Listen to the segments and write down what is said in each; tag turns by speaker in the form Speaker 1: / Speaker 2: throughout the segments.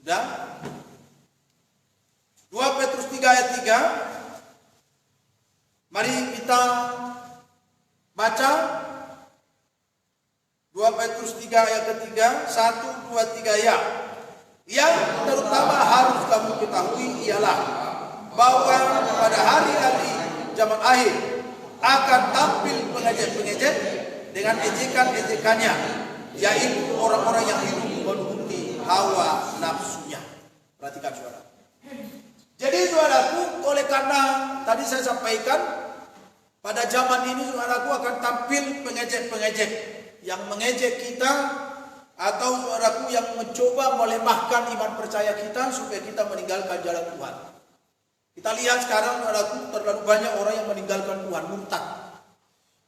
Speaker 1: Sudah? 2 Petrus 3 ayat 3. Mari kita baca 2 Petrus 3 ayat ketiga. 1, 2, 3 ya. Yang terutama harus kamu ketahui ialah bahwa pada hari-hari zaman akhir akan tampil pengejek-pengejek dengan ejekan-ejekannya, yaitu orang-orang yang hidup menuruti hawa nafsunya. Perhatikan saudara. Jadi saudaraku, oleh karena tadi saya sampaikan pada zaman ini saudaraku akan tampil pengejek-pengejek yang mengejek kita, atau saudaraku yang mencoba melemahkan iman percaya kita supaya kita meninggalkan jalan Tuhan. Kita lihat sekarang saudaraku, terlalu banyak orang yang meninggalkan Tuhan, murtad,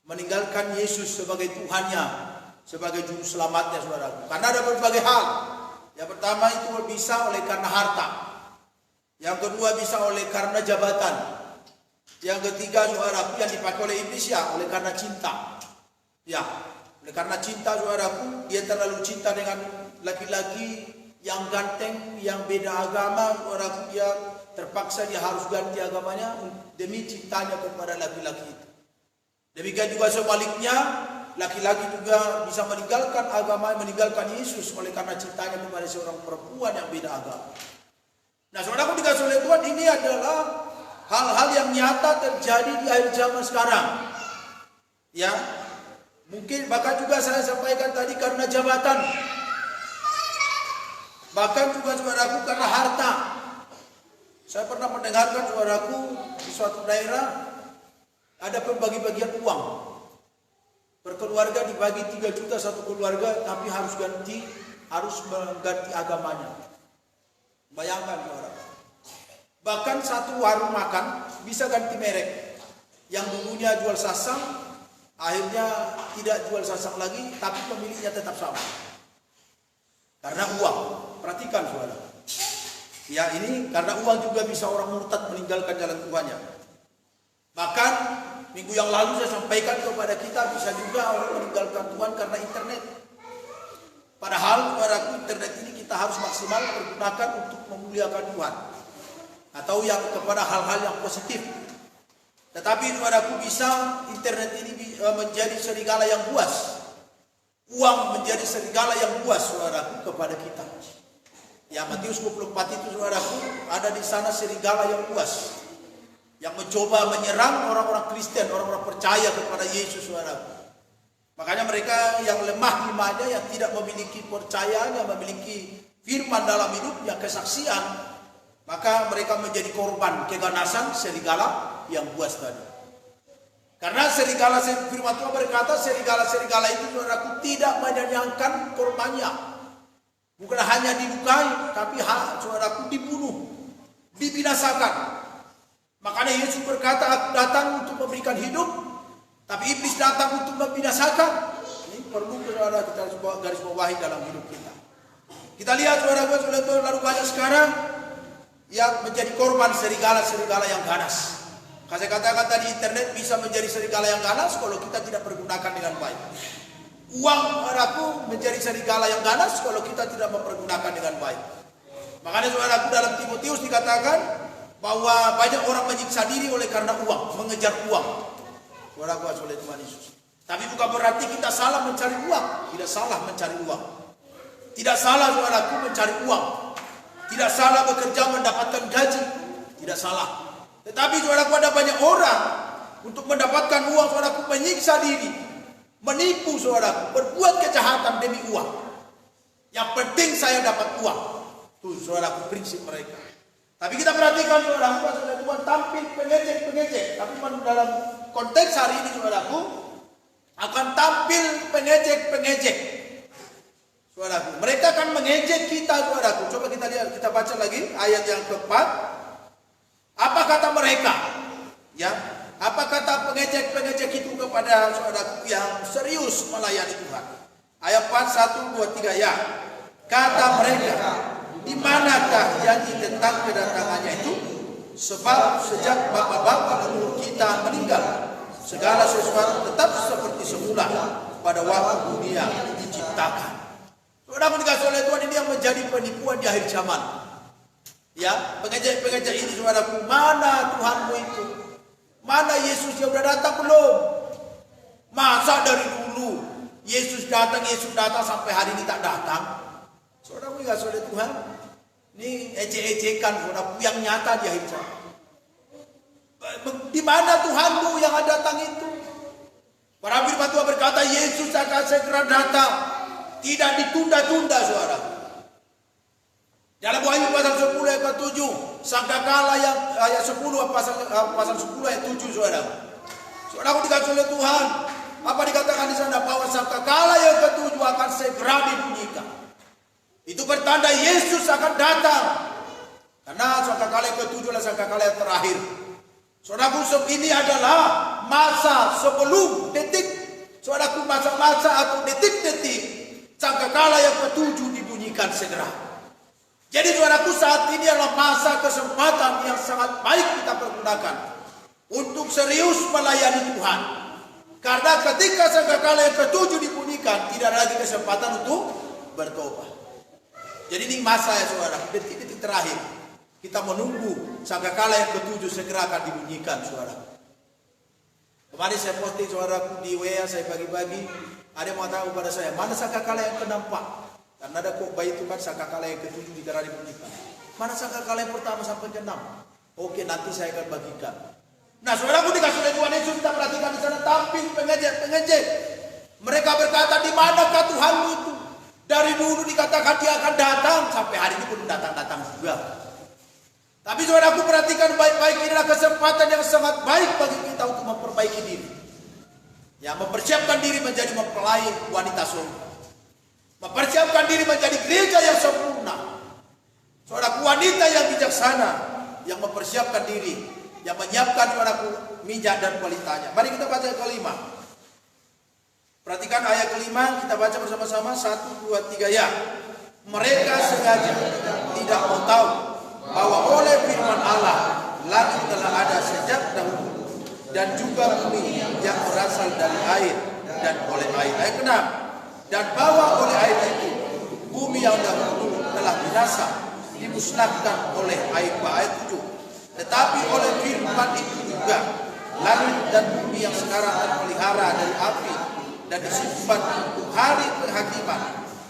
Speaker 1: meninggalkan Yesus sebagai Tuhannya, sebagai juru selamatnya saudaraku. Karena ada berbagai hal. Yang pertama itu bisa oleh karena harta. Yang kedua bisa oleh karena jabatan. Yang ketiga saudaraku yang dipakai oleh iblis ya oleh karena cinta. Ya, oleh karena cinta saudaraku, dia terlalu cinta dengan laki-laki yang ganteng, yang beda agama saudaraku, dia terpaksa dia harus ganti agamanya demi cintanya kepada laki-laki itu. Demikian juga sebaliknya, laki-laki juga bisa meninggalkan agama, meninggalkan Yesus oleh karena cintanya kepada seorang perempuan yang beda agama. Nah, saudaraku dikasih oleh Tuhan, ini adalah hal-hal yang nyata terjadi di akhir zaman sekarang. Ya, mungkin bahkan juga saya sampaikan tadi karena jabatan. Bahkan juga saudaraku karena harta. Saya pernah mendengarkan saudaraku di suatu daerah ada pembagi-bagian uang. Berkeluarga dibagi 3 juta satu keluarga, tapi harus mengganti agamanya. Bayangkan saudara. Bahkan satu warung makan bisa ganti merek. Yang dulunya jual sasang, akhirnya tidak jual sasang lagi, tapi pemiliknya tetap sama. Karena uang. Perhatikan saudara. Ya, ini karena uang juga bisa orang murtad meninggalkan jalan Tuhannya. Bahkan minggu yang lalu saya sampaikan kepada kita, bisa juga orang meninggalkan Tuhan karena internet. Padahal saudaraku, internet ini kita harus maksimal pergunakan untuk memuliakan Tuhan, atau yang kepada hal-hal yang positif. Tetapi saudaraku, bisa internet ini menjadi serigala yang buas. Uang menjadi serigala yang buas saudaraku kepada kita. Ya, Matius 24 itu saudaraku, ada di sana serigala yang buas yang mencoba menyerang orang-orang Kristen, orang-orang percaya kepada Yesus saudaraku. Makanya mereka yang lemah imannya, yang tidak memiliki percayaan, yang memiliki firman dalam hidupnya, kesaksian, maka mereka menjadi korban keganasan serigala yang buas tadi. Karena serigala, firman Tuhan berkata, serigala-serigala itu saudaraku tidak menyayangkan korbannya. Bukan hanya dilukai, tapi saudaraku dibunuh, dibinasakan. Makanya Yesus berkata, aku datang untuk memberikan hidup, tapi iblis datang untuk membinasakan. Ini perlu saudara kita garis bawahi dalam hidup kita. Kita lihat saudara-saudara lalu banyak sekarang yang menjadi korban serigala-serigala yang ganas. Saya katakan tadi, internet bisa menjadi serigala yang ganas kalau kita tidak pergunakan dengan baik. Uang saudaraku menjadi serigala yang ganas kalau kita tidak mempergunakan dengan baik. Makanya saudaraku, dalam Timotius dikatakan bahwa banyak orang menyiksa diri oleh karena uang, mengejar uang. Saudaraku oleh Tuhan Yesus. Tapi bukan berarti kita salah mencari uang. Tidak salah mencari uang. Tidak salah saudaraku mencari uang. Tidak salah bekerja mendapatkan gaji. Tidak salah. Tetapi saudaraku, ada banyak orang untuk mendapatkan uang saudaraku menyiksa diri, menipu saudaraku, berbuat kejahatan demi uang. Yang penting saya dapat uang. Itu saudaraku prinsip mereka. Tapi kita perhatikan saudaraku, saudara Tuhan tampil pengejek-pengejek. Tapi dalam konteks hari ini saudaraku, akan tampil pengejek-pengejek. Saudaraku, mereka akan mengejek kita saudaraku. Coba kita lihat, kita baca lagi ayat yang keempat. Apa kata mereka? Ya, apa kata pengejek-pengejek itu kepada saudaraku yang serius melayani Tuhan? Ayat 4, 1, 2, 3 ya. Kata mereka, di manakah janji tentang kedatangannya itu? Sebab sejak bapak-bapak leluhur kita meninggal, segala sesuatu tetap seperti semula pada waktu dunia diciptakan. Saudara dikasih oleh Tuhan, ini yang menjadi menjadi penipuan di akhir zaman. Ya, pengeja ini saudaraku, mana Tuhanmu itu? Mana Yesus yang udah datang belum? Masa dari dulu Yesus datang sampai hari ini tak datang? Saudaraku enggak saudara Tuhan. Ini ejek-ejekan saudaraku yang nyata di akhir zaman. Di mana Tuhanmu yang akan datang itu? Para firman Tuhan berkata Yesus akan segera datang. Tidak ditunda-tunda saudara. Dalam Wahyu pasal 10 ayat 7, sangkakala yang ayat 10 pasal 10 ayat 7 saudara. Saudaraku dikasih oleh Tuhan, apa dikatakan di sana bahwa sangkakala yang ke-7 akan segera dibunyikan. Itu bertanda Yesus akan datang. Karena sangkakala yang ke-7 adalah sangkakala yang terakhir. Saudaraku, ini adalah masa sebelum detik. Saudaraku, masa-masa atau detik-detik sangkakala yang ke-7 dibunyikan segera. Jadi saudaraku, saat ini adalah masa kesempatan yang sangat baik kita pergunakan untuk serius melayani Tuhan. Karena ketika sangkakala yang ke-7 dibunyikan, tidak ada lagi kesempatan untuk bertobat. Jadi ini masa ya saudara, detik-detik terakhir. Kita menunggu sangkakala yang ke-7 segera akan dibunyikan saudara. Kemarin saya posting saudaraku di WA, saya bagi-bagi. Ada yang mengatakan kepada saya, mana sangkakala yang kenampak? Karena ada khotbah itu kan sangkakala yang ke-7 segera dibunyikan. Mana sangkakala yang pertama sampai ke-6? Oke, nanti saya akan bagikan. Nah, saudaraku dikasih oleh Tuhan Yesus, kita perhatikan di sana tampil pengejet. Mereka berkata, di manakah Tuhanmu itu? Dari dulu dikatakan dia akan datang, sampai hari ini belum datang-datang juga. Tapi saudaraku perhatikan baik-baik, inilah kesempatan yang sangat baik bagi kita untuk memperbaiki diri. Ya, mempersiapkan diri menjadi mempelai wanita surga. Mempersiapkan diri menjadi gereja yang sempurna. Saudaraku, wanita yang bijaksana, yang mempersiapkan diri, yang menyiapkan saudaraku minyak dan kualitasnya. Mari kita baca yang kelima. Perhatikan ayat kelima, kita baca bersama-sama 1, 2, 3 ya. Mereka sengaja tidak mau tahu bahwa oleh firman Allah langit telah ada sejak dahulu dan juga bumi yang berasal dari air dan oleh air. Ayat ke-6. Dan bahwa oleh air itu bumi yang dahulu telah binasa dimusnahkan oleh air. Ayat 7. Tetapi oleh firman itu juga langit dan bumi yang sekarang terpelihara dari api dan disimpan untuk hari penghakiman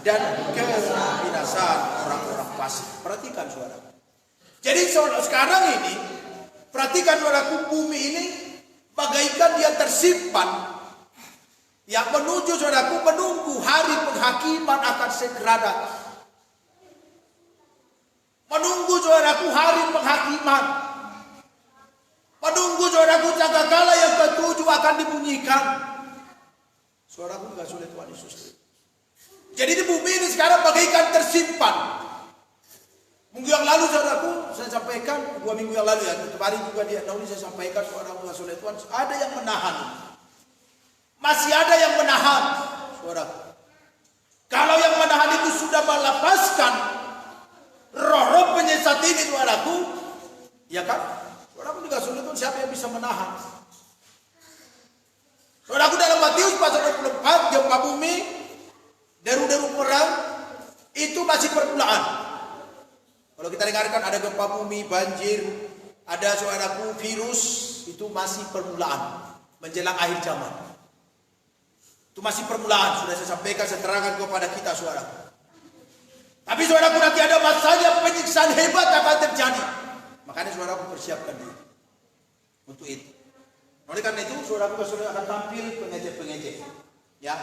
Speaker 1: dan kebinasaan orang-orang fasik. Perhatikan saudara. Jadi sekarang ini, perhatikan saudaraku, bumi ini bagaikan dia tersimpan. Yang menuju saudaraku menunggu hari penghakiman akan segera datang. Menunggu saudaraku hari penghakiman. Menunggu saudaraku sangkakala yang ke-7 akan dibunyikan. Saudaraku enggak sulit Tuhan Yesus. Jadi di bumi ini sekarang bagaikan tersimpan. Minggu yang lalu saudaraku saya sampaikan, 2 minggu yang lalu ya, kemarin juga di Nauli saya sampaikan saudaraku enggak sulit Tuhan, ada yang menahan. Masih ada yang menahan, saudara. Kalau yang menahan itu sudah melepaskan roh-roh penyesat ini, saudaraku, ya kan? Saudaraku juga sulit pun siapa yang bisa menahan? Saudaraku, dalam Matius pasal 24, gempa bumi, deru-deru perang, itu masih permulaan. Kalau kita dengarkan ada gempa bumi, banjir, ada saudaraku virus, itu masih permulaan menjelang akhir zaman. Itu masih permulaan, sudah saya sampaikan, saya terangkan kepada kita saudara. Tapi saudaraku nanti ada masanya penyiksaan hebat akan terjadi. Makanya saudaraku persiapkan diri untuk itu. Oleh karena itu saudaraku akan tampil pengejet-pengejet. Ya,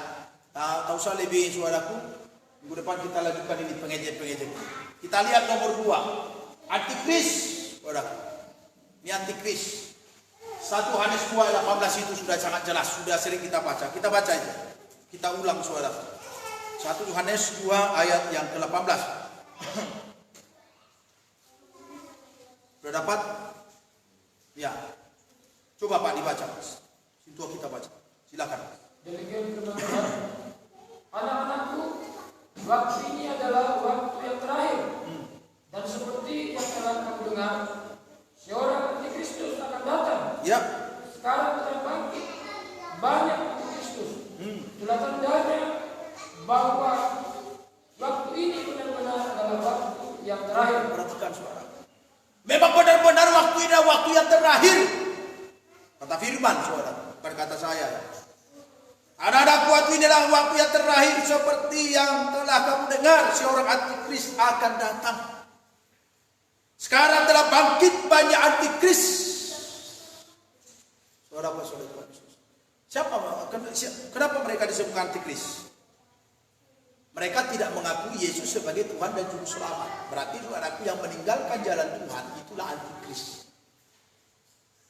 Speaker 1: tak usah lebih saudaraku. Minggu depan kita lanjutkan ini pengejet-pengejet. Kita lihat nomor 2, antikris, saudaraku. Ini antikris. 1 Yohanes 2 ayat 18 itu sudah sangat jelas, sudah sering kita baca. Kita baca aja. Kita ulang saudara. 1 Yohanes 2 ayat yang ke-18. Sudah dapat? Ya. Coba Pak dibaca, Mas. Situ kita baca. Silakan.
Speaker 2: Demikian firman Tuhan. Anak-anakku, waktu ini adalah waktu yang terakhir. Dan seperti yang telah kamu dengar, seorang antikristus akan datang.
Speaker 1: Ya.
Speaker 2: Sekarang telah bangkit banyak antikristus. Itulah tandanya bahwa waktu ini benar-benar adalah yang terakhir.
Speaker 1: Perhatikan saudara. Memang benar-benar waktu ini waktu yang terakhir. Kata firman saudara, bukan kata saya. Anak-anakku, waktu ini adalah waktu yang terakhir, seperti yang telah kamu dengar, seorang antikris akan datang. Sekarang telah bangkit banyak antikris. Saudara-saudara Tuhan Yesus. Kenapa mereka disebut antikris? Mereka tidak mengakui Yesus sebagai Tuhan dan Juru Selamat. Berarti saudaraku, yang meninggalkan jalan Tuhan itulah antikris.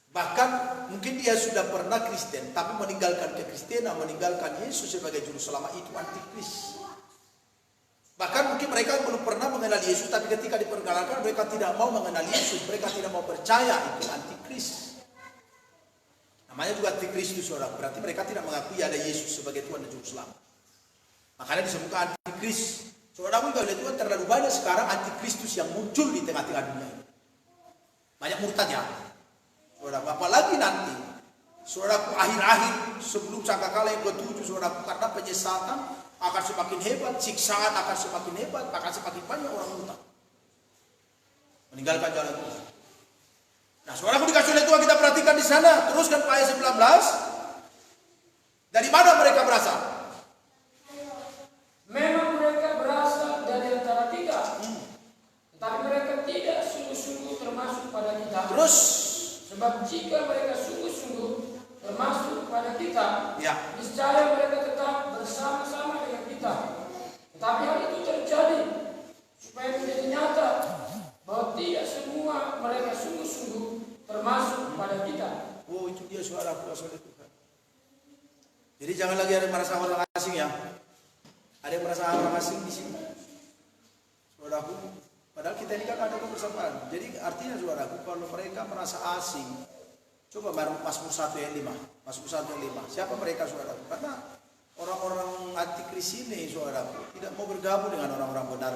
Speaker 1: Bahkan mungkin dia sudah pernah Kristen, tapi meninggalkan kekristenan, meninggalkan Yesus sebagai Juru Selamat, itu antikris. Bahkan mungkin mereka belum pernah mengenal Yesus, tapi ketika diperkenalkan mereka tidak mau mengenal Yesus, mereka tidak mau percaya, itu antikris. Namanya juga antikris itu saudara, berarti mereka tidak mengakui ada Yesus sebagai Tuhan dan Juru Selamat. Makanya disebutkan antikris. Saudara, kalau Tuhan terlalu banyak sekarang antikristus yang muncul di tengah-tengah dunia ini. Banyak murtad ya. Saudara, apalagi nanti saudaraku akhir-akhir sebelum sangkakala yang ke-7 saudaraku, karena penyesatan akan semakin hebat, siksaan akan semakin hebat, akan semakin banyak orang murtad meninggalkan jalan Tuhan. Nah, saudaraku dikasih oleh Tuhan, kita perhatikan di sana, teruskan ayat 19. Dari mana mereka berasal?
Speaker 2: Memang mereka berasal dari antara kita, tetapi mereka tidak sungguh-sungguh termasuk pada kita.
Speaker 1: Terus,
Speaker 2: sebab jika mereka sungguh-sungguh termasuk pada kita,
Speaker 1: ya,
Speaker 2: niscaya mereka tetap bersama-sama dengan kita. Tetapi hal itu terjadi supaya menjadi nyata bahwa tidak semua mereka sungguh-sungguh termasuk pada kita.
Speaker 1: Oh, itu dia suara kuasa Tuhan. Jadi jangan lagi ada merasa orang asing ya. Ada yang merasa orang asing di sini. Saudaraku, padahal kita ini kan ada kebersamaan. Jadi artinya saudaraku, kalau mereka merasa asing, coba Mazmur 1 ayat 5. Mazmur 1 ayat 5. Siapa mereka saudaraku? Karena orang-orang antikris ini saudaraku tidak mau bergabung dengan orang-orang benar.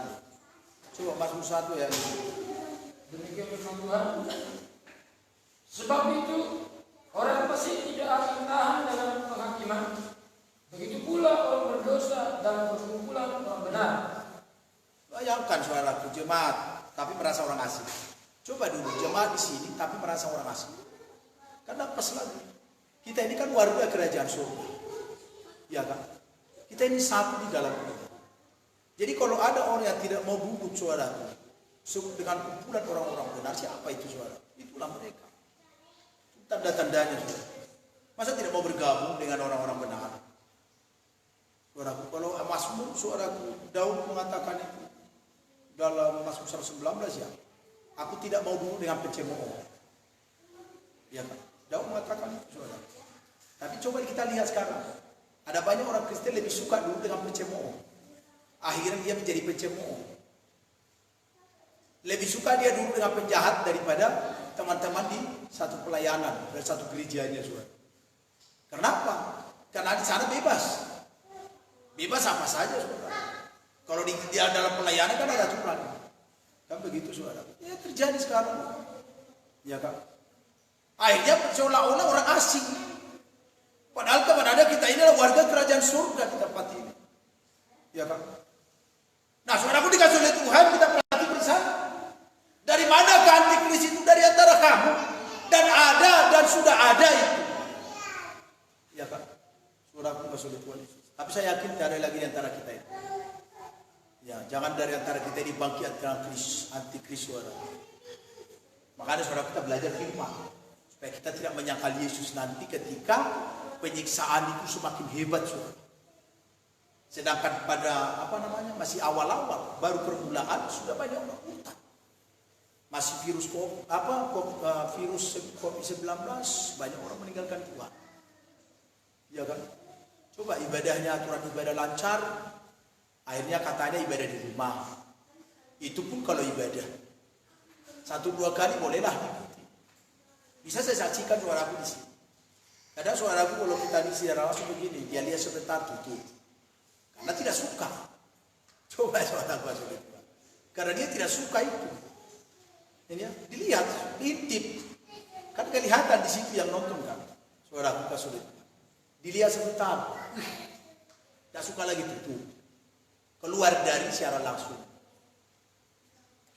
Speaker 1: Coba Mazmur 1 ayat 5.
Speaker 2: Demikian firman Tuhan. Sebab itu orang fasik tidak akan tahan dalam penghakiman. Begitu pula orang berdosa dalam perkumpulan orang benar.
Speaker 1: Bayangkan saudaraku, jemaat tapi merasa orang asing. Coba dulu jemaat di sini tapi merasa orang asing. Karena pas lagi kita ini kan warga kerajaan surga, ya kan? Kita ini satu di dalam Tuhan. Jadi kalau ada orang yang tidak mau bungkuk saudaraku dengan kumpulan orang-orang benar, siapa itu saudara? Itulah mereka. Tanda-tandanya saudara. Masa tidak mau bergabung dengan orang-orang benar? Saudaraku, kalau Mazmur saudaraku, Daud mengatakan itu dalam Mazmur 119 ya, aku tidak mau dulu dengan pencemooh. Ya kan? Daud mengatakan itu saudara. Tapi coba kita lihat sekarang, ada banyak orang Kristen lebih suka dulu dengan pencemooh. Akhirnya dia menjadi pencemooh. Lebih suka dia dulu dengan penjahat daripada teman-teman di satu pelayanan dan satu gerejanya saudara. Kenapa? Karena di sana bebas. Bebas apa saja saudara. Kalau di dalam pelayanan kan ada aturan. Kan begitu saudara. Ya terjadi sekarang. Ya kan. Akhirnya seolah-olah orang asing. Padahal kebenarannya kita ini adalah warga kerajaan surga di tempat ini. Ya kan. Nah saudaraku dikasih oleh Tuhan, kita perhatikan di sana. Dari mana antikris itu? Dari antara kamu. Dan ada dan sudah ada itu. Ya kan. Saudaraku dikasih oleh Tuhan Yesus. Tapi saya yakin tidak ada lagi di antara kita itu. Ya, jangan dari antara kita ini bangkit antikris saudara. Makanya saudara kita belajar firman supaya kita tidak menyangkal Yesus nanti ketika penyiksaan itu semakin hebat saudara. Sedangkan pada masih awal-awal, baru permulaan sudah banyak orang murtad. Masih virus COVID-19 banyak orang meninggalkan Tuhan. Ya kan? Coba ibadahnya, aturan ibadah lancar, akhirnya katanya ibadah di rumah. Itu pun kalau ibadah 1-2 kali bolehlah diikuti. Bisa saya saksikan suaraku di sini. Kadang suaraku kalau kita di sini langsung begini, dia lihat sebentar tutup. Karena tidak suka. Coba suaraku sudah. Karena dia tidak suka itu. Ini ya, dilihat, diintip. Kan kelihatan di situ yang nonton kan. Suaraku sudah. Dilihat sebentar. Tidak suka lagi tutup. Keluar dari secara langsung.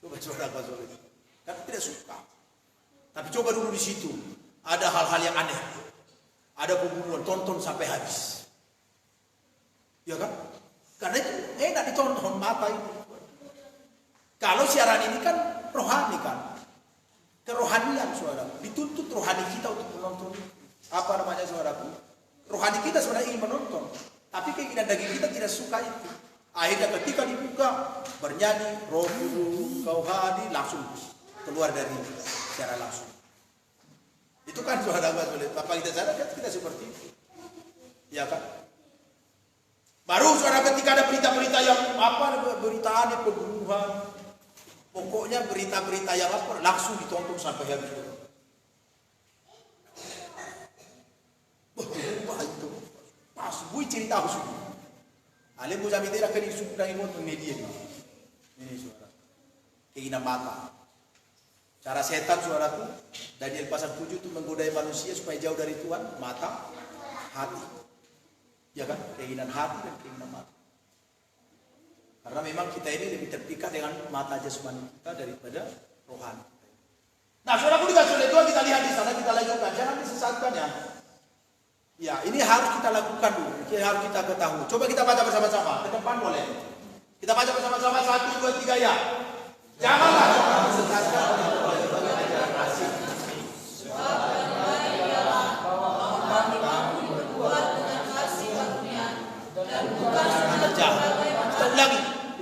Speaker 1: Coba saudara sulit. Kan tidak suka. Tapi coba dulu di situ. Ada hal-hal yang aneh. Ada pembunuhan, tonton sampai habis. Ya kan? Karena itu enak ditonton mata itu. Kalau siaran ini kan rohani kan. Kerohanian saudara. Dituntut rohani kita untuk menonton. Apa namanya saudaraku? Rohani kita sebenarnya ingin menonton. Tapi keinginan daging kita tidak suka itu. Akhirnya ketika dibuka bernyanyi Roh Kudus kau hadir, langsung keluar dari secara langsung. Itu kan saudara sulit. Bapak kita sadar kan kita seperti itu. Ya kan? Baru saudara ketika ada berita-berita yang berita aneh, pembunuhan. Pokoknya berita-berita yang langsung ditonton sampai habis. Wah itu pas bui cerita aku semua. Ale mo sabi tira kani sudah imot media ini suara. Keinginan mata. Cara setan suaraku Daniel pasal 7 itu menggodai manusia supaya jauh dari Tuhan, mata, hati. Ya kan? Keinginan hati dan keinginan mata. Karena memang kita ini lebih terpikat dengan mata jasmani kita daripada rohani. Nah, saudaraku dikasih oleh Tuhan, kita lihat di sana, kita lanjutkan. Jangan disesatkan ya. Ya, ini harus kita lakukan dulu. Ini harus kita ketahui. Coba kita baca bersama-sama. Ke depan boleh. Kita baca bersama-sama 1, 2, 3 ya. Janganlah disesatkan oleh ajaran asing.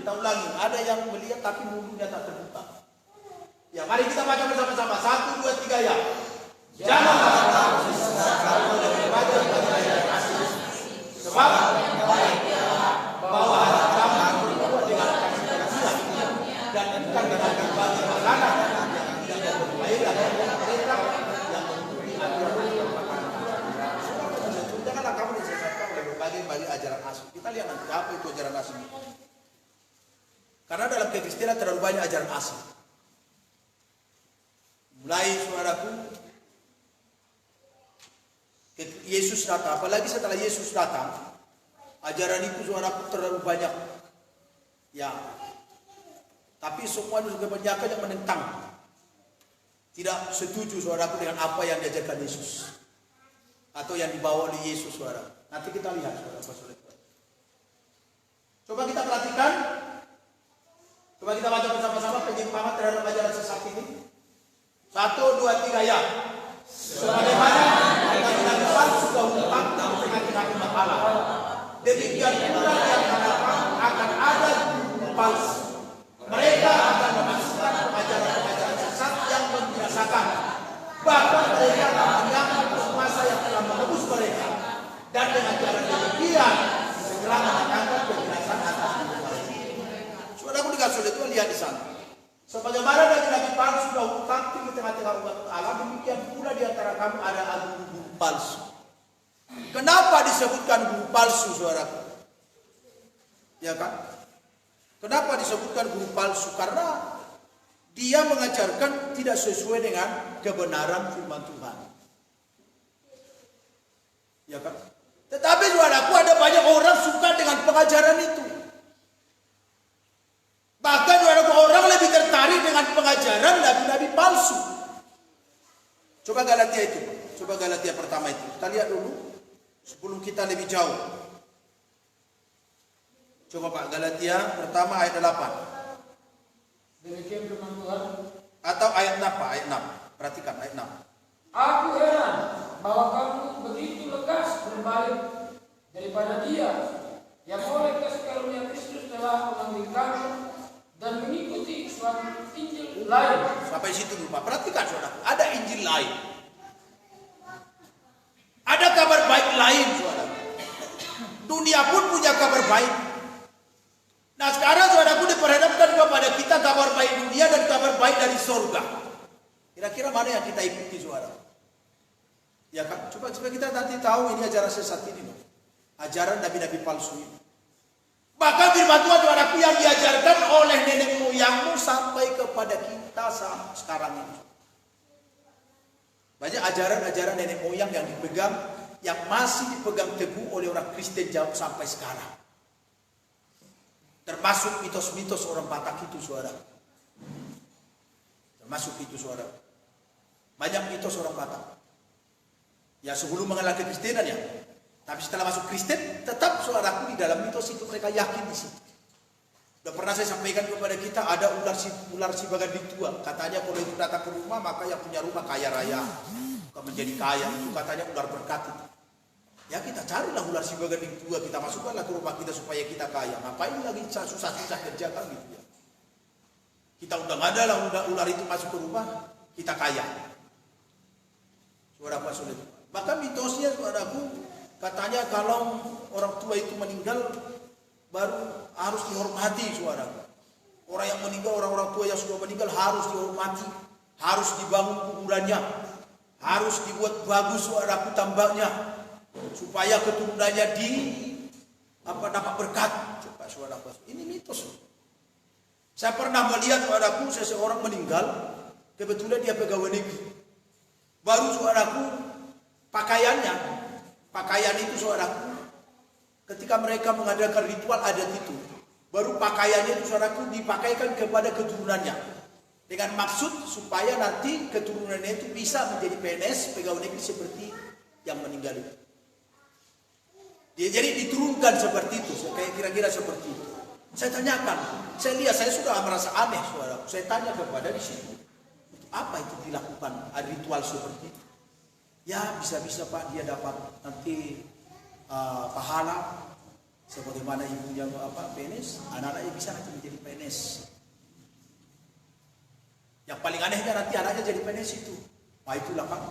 Speaker 1: Kita ulangi. Ada yang melihat tapi mulutnya tak terbuka. Ya, mari kita baca bersama-sama. 1, 2, 3 ya. Janganlah disesatkan oleh ajaran asing. Sebab bahwa hati kamu dibuat dengan kasih-kasihan dan bukan dengan berbagai makanan yang tidak berfaedah dan mereka yang memenuhi aturan yang janganlah kamu disesatkan oleh berbagai ajaran asing. Kita lihat nanti apa itu ajaran asing. Karena dalam kekristenan terlalu banyak ajaran asing. Mulai saudaraku, Yesus datang, apalagi setelah Yesus datang, ajaran itu saudaraku terlalu banyak. Ya, tapi semua juga banyak yang menentang. Tidak setuju saudaraku dengan apa yang diajarkan Yesus atau yang dibawa oleh Yesus saudara. Nanti kita lihat saudara. Coba kita perhatikan. Coba kita baca bersama-sama penyimpangan terhadap ajaran sesat ini. 1, 2, 3 ya. Sebagaimana nabi-nabi palsu dahulu tengah-tengah umat Allah. Demikian pula yang harapan akan ada guru palsu. Mereka akan memasukkan ajaran-ajaran sesat yang membinasakan. Bahkan mereka akan menyangkal penguasa yang telah menebus mereka. Dan dengan cara demikian segera mendatangkan kebinasan atas mereka. Saudaraku dikasih oleh Tuhan, lihat di sana. Sebagaimana nabi-nabi palsu dahulu tampil di tengah-tengah umat Allah, demikian pula di antara kamu ada guru palsu. Kenapa disebutkan guru palsu, saudaraku? Ya kan? Kenapa disebutkan guru palsu? Karena dia mengajarkan tidak sesuai dengan kebenaran firman Tuhan. Ya kan? Tetapi saudaraku, ada banyak orang suka dengan pengajaran itu. Bahkan orang lebih tertarik dengan pengajaran nabi-nabi palsu. Coba Galatia itu. Coba Galatia pertama itu. Kita lihat dulu sebelum kita lebih jauh. Coba Pak, Galatia pertama ayat 8.
Speaker 2: Demikian firman Tuhan.
Speaker 1: Atau ayat 6 Pak, ayat 6. Perhatikan ayat 6.
Speaker 2: Aku heran bahwa kamu begitu lekas berbalik daripada Dia yang oleh kasih karunia Kristus telah memanggil kamu dan mengikuti suatu Injil lain.
Speaker 1: Sampai situ dulu Pak. Perhatikan saudara, ada Injil lain. Ada kabar baik lain saudara. Dunia pun punya kabar baik. Nah sekarang saudaraku diperhadapkan kepada kita kabar baik dunia dan kabar baik dari surga. Kira-kira mana yang kita ikuti saudara? Ya kan? Coba kita nanti tahu ini ajaran sesat ini loh. Ajaran nabi-nabi palsu ini. Bahkan firman Tuhan saudaraku yang diajarkan oleh nenek moyangmu sampai kepada kita sekarang ini. Banyak ajaran-ajaran nenek moyang yang dipegang, yang masih dipegang teguh oleh orang Kristen jauh sampai sekarang. Termasuk mitos-mitos orang Batak itu saudara. Masuk itu saudara. Banyak mitos orang Batak. Ya sebelum mengenal kekristenan ya. Tapi setelah masuk Kristen, tetap saudaraku di dalam mitos itu mereka yakin di situ. Udah pernah saya sampaikan kepada kita, ada ular si bagading tua. Katanya kalau itu datang ke rumah, maka yang punya rumah kaya raya. Bukan menjadi kaya, itu katanya ular berkat itu. Ya kita carilah ular si bagading tua, kita masukkanlah ke rumah kita supaya kita kaya. Ngapain lagi susah-susah kerja kan gitu ya. Kita udah nggak ada lah ular itu masuk ke rumah, kita kaya. Saudara Pak Sulit. Bahkan mitosnya saudaraku, katanya kalau orang tua itu meninggal baru harus dihormati saudaraku. Orang yang meninggal, orang-orang tua yang sudah meninggal harus dihormati, harus dibangun kuburannya, harus dibuat bagus saudaraku tambaknya, supaya keturunannya dapat berkat. Coba saudaraku, ini mitos. Saya pernah melihat saudaraku seseorang meninggal, kebetulan dia pegawai negeri. Baru saudaraku pakaian itu saudaraku, ketika mereka mengadakan ritual adat itu, baru pakaiannya itu saudaraku dipakaikan kepada keturunannya, dengan maksud supaya nanti keturunannya itu bisa menjadi PNS pegawai negeri seperti yang meninggal itu. Dia jadi diturunkan seperti itu, kayak kira-kira seperti itu. Saya tanyakan, saya lihat, saya sudah merasa aneh saudaraku. Saya tanya kepada di situ, apa itu dilakukan ritual seperti itu? Ya bisa-bisa Pak dia dapat nanti pahala sebagaimana ibunya PNS, anak-anaknya bisa nanti menjadi PNS. Yang paling anehnya nanti anaknya jadi PNS itu. Nah itulah Pak,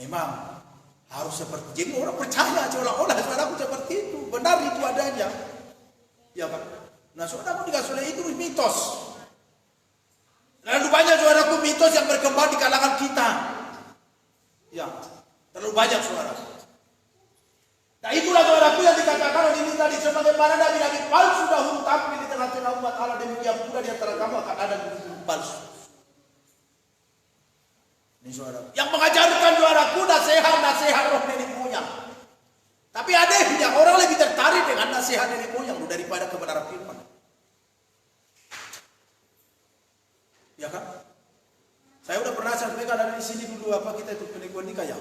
Speaker 1: memang harus seperti. Jadi orang percaya seolah-olah saudaraku seperti itu, benar itu adanya. Ya Pak. Nah saudaraku dikasih oleh itu mitos. Lalu banyak saudaraku mitos yang berkembang di kalangan kita. Ya, terlalu banyak saudaraku. Nah itulah saudaraku yang dikatakan oleh ini tadi, sebagaimana nabi-nabi palsu dahulu tampil di tengah-tengah umat Allah, demikian pula di antara kamu akan ada nabi palsu. Ini saudaraku, yang mengajarkan saudaraku nasihat roh nenek moyang. Tapi adanya orang lebih tertarik dengan nasihat nenek moyang daripada kebenaran firman. Ya kan? Saya udah pernah sampaikan ada di sini dulu kita itu penipuan nikah ya.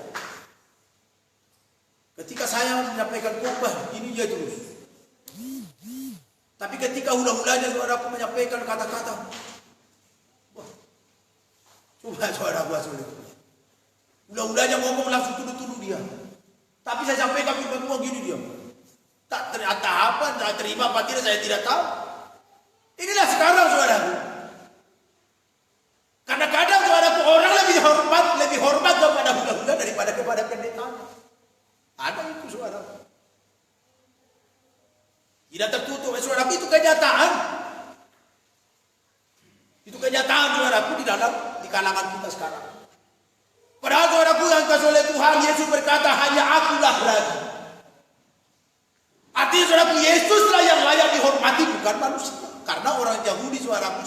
Speaker 1: Ketika saya menyampaikan khotbah ini dia terus. Tapi ketika hula-hulanya saudaraku menyampaikan kata-kata, wah, coba saudaraku sulit. Hula-hulanya ngomong langsung tuduh-tuduh dia. Tapi saya sampaikan firman gini dia. Tak terima apa tidak saya tidak tahu. Inilah sekarang saudaraku. Karena kadang saudaraku orang lebih hormat kepada hula-hula daripada kepada pendetanya. Ada itu saudaraku. Tidak tertutup saudaraku, itu kenyataan. Itu kenyataan saudaraku di kalangan kita sekarang. Padahal saudaraku yang kasih oleh Tuhan, Yesus berkata hanya akulah lagi. Artinya saudaraku, Yesuslah yang layak dihormati, bukan manusia. Karena orang Yahudi saudaraku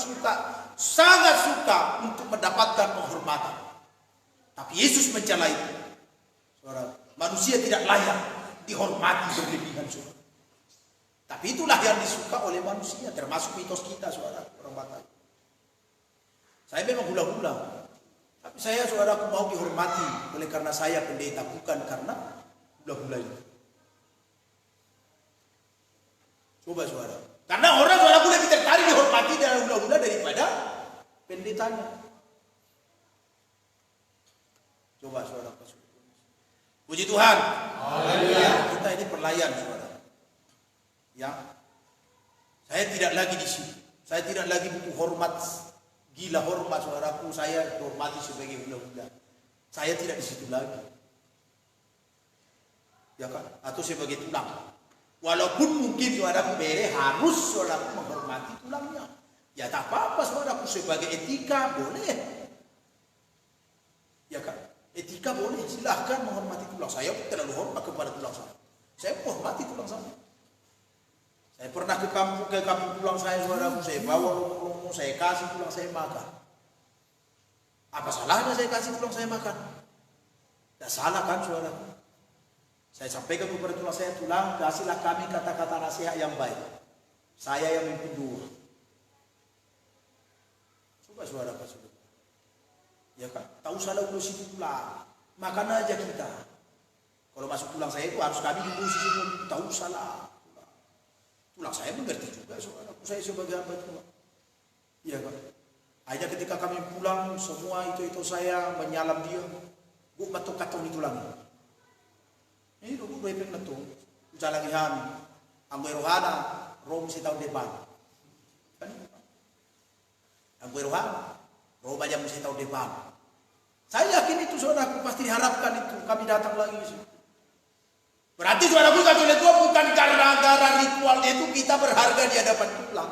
Speaker 1: sangat suka untuk mendapatkan penghormatan. Tapi Yesus mencela itu. Saudara, manusia tidak layak dihormati berlebihan saudara. Tapi itulah yang disuka oleh manusia, termasuk mitos kita saudara, orang Batak. Saya memang hula-hula. Tapi saya saudaraku mau dihormati oleh karena saya pendeta, bukan karena hula-hula itu. Coba saudara. Karena orang saudaraku lebih tertarik dihormati dengan hula-hula daripada pendetanya. Coba saudara. Puji Tuhan. Haleluya. Kita ini pelayan saudara. Ya. Saya tidak lagi di sini. Saya tidak lagi butuh hormat. Gila hormat saudaraku. Saya dihormati sebagai hula-hula. Saya tidak di situ lagi. Ya kan? Atau sebagai tulang. Walaupun mungkin saudaraku bere harus saudaraku menghormati tulangnya. Ya tak apa-apa saudaraku, sebagai etika boleh. Ya kan? Etika boleh, silahkan menghormati tulang. Saya terlalu hormat kepada tulang saya. Saya menghormati tulang saya. Saya pernah ke kampung tulang saya saudaraku, saya bawa romo-romo, saya kasih tulang saya makan. Apa salahnya saya kasih tulang saya makan? Tidak salah kan saudaraku? Saya sampaikan kepada tulang saya, tulang kasihlah kami kata-kata nasihat yang baik. Saya yang memimpin dua. Coba saudara. Ya kan? Tahu salah udah situ pulang. Makan aja kita. Kalau masuk tulang saya itu harus kami dulu sisi tahu salah. Tulang saya mengerti juga soal aku saya sebagai hamba Tuhan. Iya kan? Akhirnya ketika kami pulang semua itu saya menyalam dia. Gue batuk katong itu lagi. Ini dulu gue pengen betul. Jalan kami. Anggo rohana, rom si tahun depan. Kan? Anggo rohana, rom aja mesti tahun depan. Saya yakin itu saudaraku pasti diharapkan itu kami datang lagi sih. Berarti saudaraku Katolik Tua bukan gara-gara ritual itu kita berharga di hadapan tulang.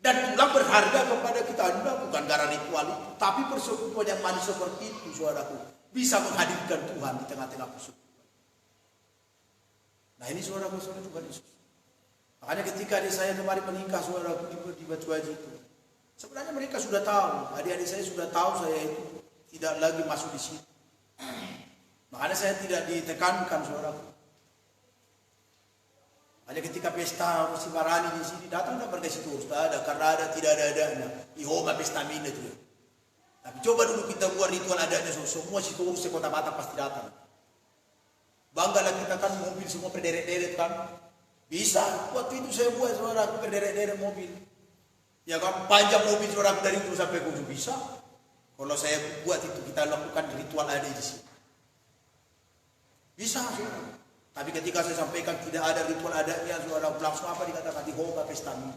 Speaker 1: Dan tulang berharga kepada kita juga bukan gara ritual itu, tapi persekutuan yang manis seperti itu saudaraku bisa menghadirkan Tuhan di tengah-tengah persekutuan. Nah ini saudaraku Tuhan Yesus. Makanya ketika adik saya kemarin menikah saudaraku di Batu Haji itu, sebenarnya mereka sudah tahu, adik-adik saya sudah tahu saya itu tidak lagi masuk di situ. Makanya saya tidak ditekankan saudaraku. Hanya ketika pesta musim marani di sini datang dan pergi situ harus ada karena ada tidak ada ihoma pesta mina itu. Tapi coba dulu kita buat ritual adanya semua situ urus sekota Batak pasti datang. Banggalah kita kan mobil semua berderet-deret kan. Bisa. Waktu itu saya buat saudaraku berderet-deret mobil. Ya kan panjang mobil saudaraku dari itu sampai ke ujung bisa. Kalau saya buat itu kita lakukan ritual ada di sini. Bisa saudara. Tapi ketika saya sampaikan tidak ada ritual adanya, saudara langsung apa dikatakan di hoba pesta ini.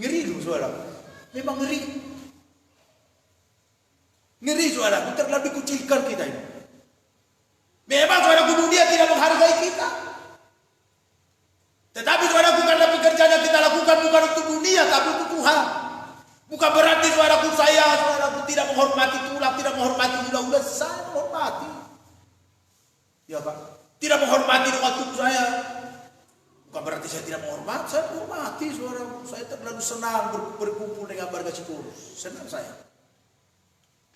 Speaker 1: Ngeri loh saudara. Memang ngeri. Ngeri saudara, terlalu dikucilkan kita ini. Memang saudara dunia tidak menghargai kita. Tetapi saudara karena pekerjaan yang kita lakukan bukan untuk dunia, tapi untuk Tuhan. Bukan berarti saudaraku saudaraku tidak menghormati tulang, tidak menghormati ulah-ulah, saya menghormati. Ya Pak, tidak menghormati dengan tubuh saya. Bukan berarti saya tidak menghormati, saya menghormati saudaraku. Saya terlalu senang berkumpul dengan warga Cikurus. Senang saya.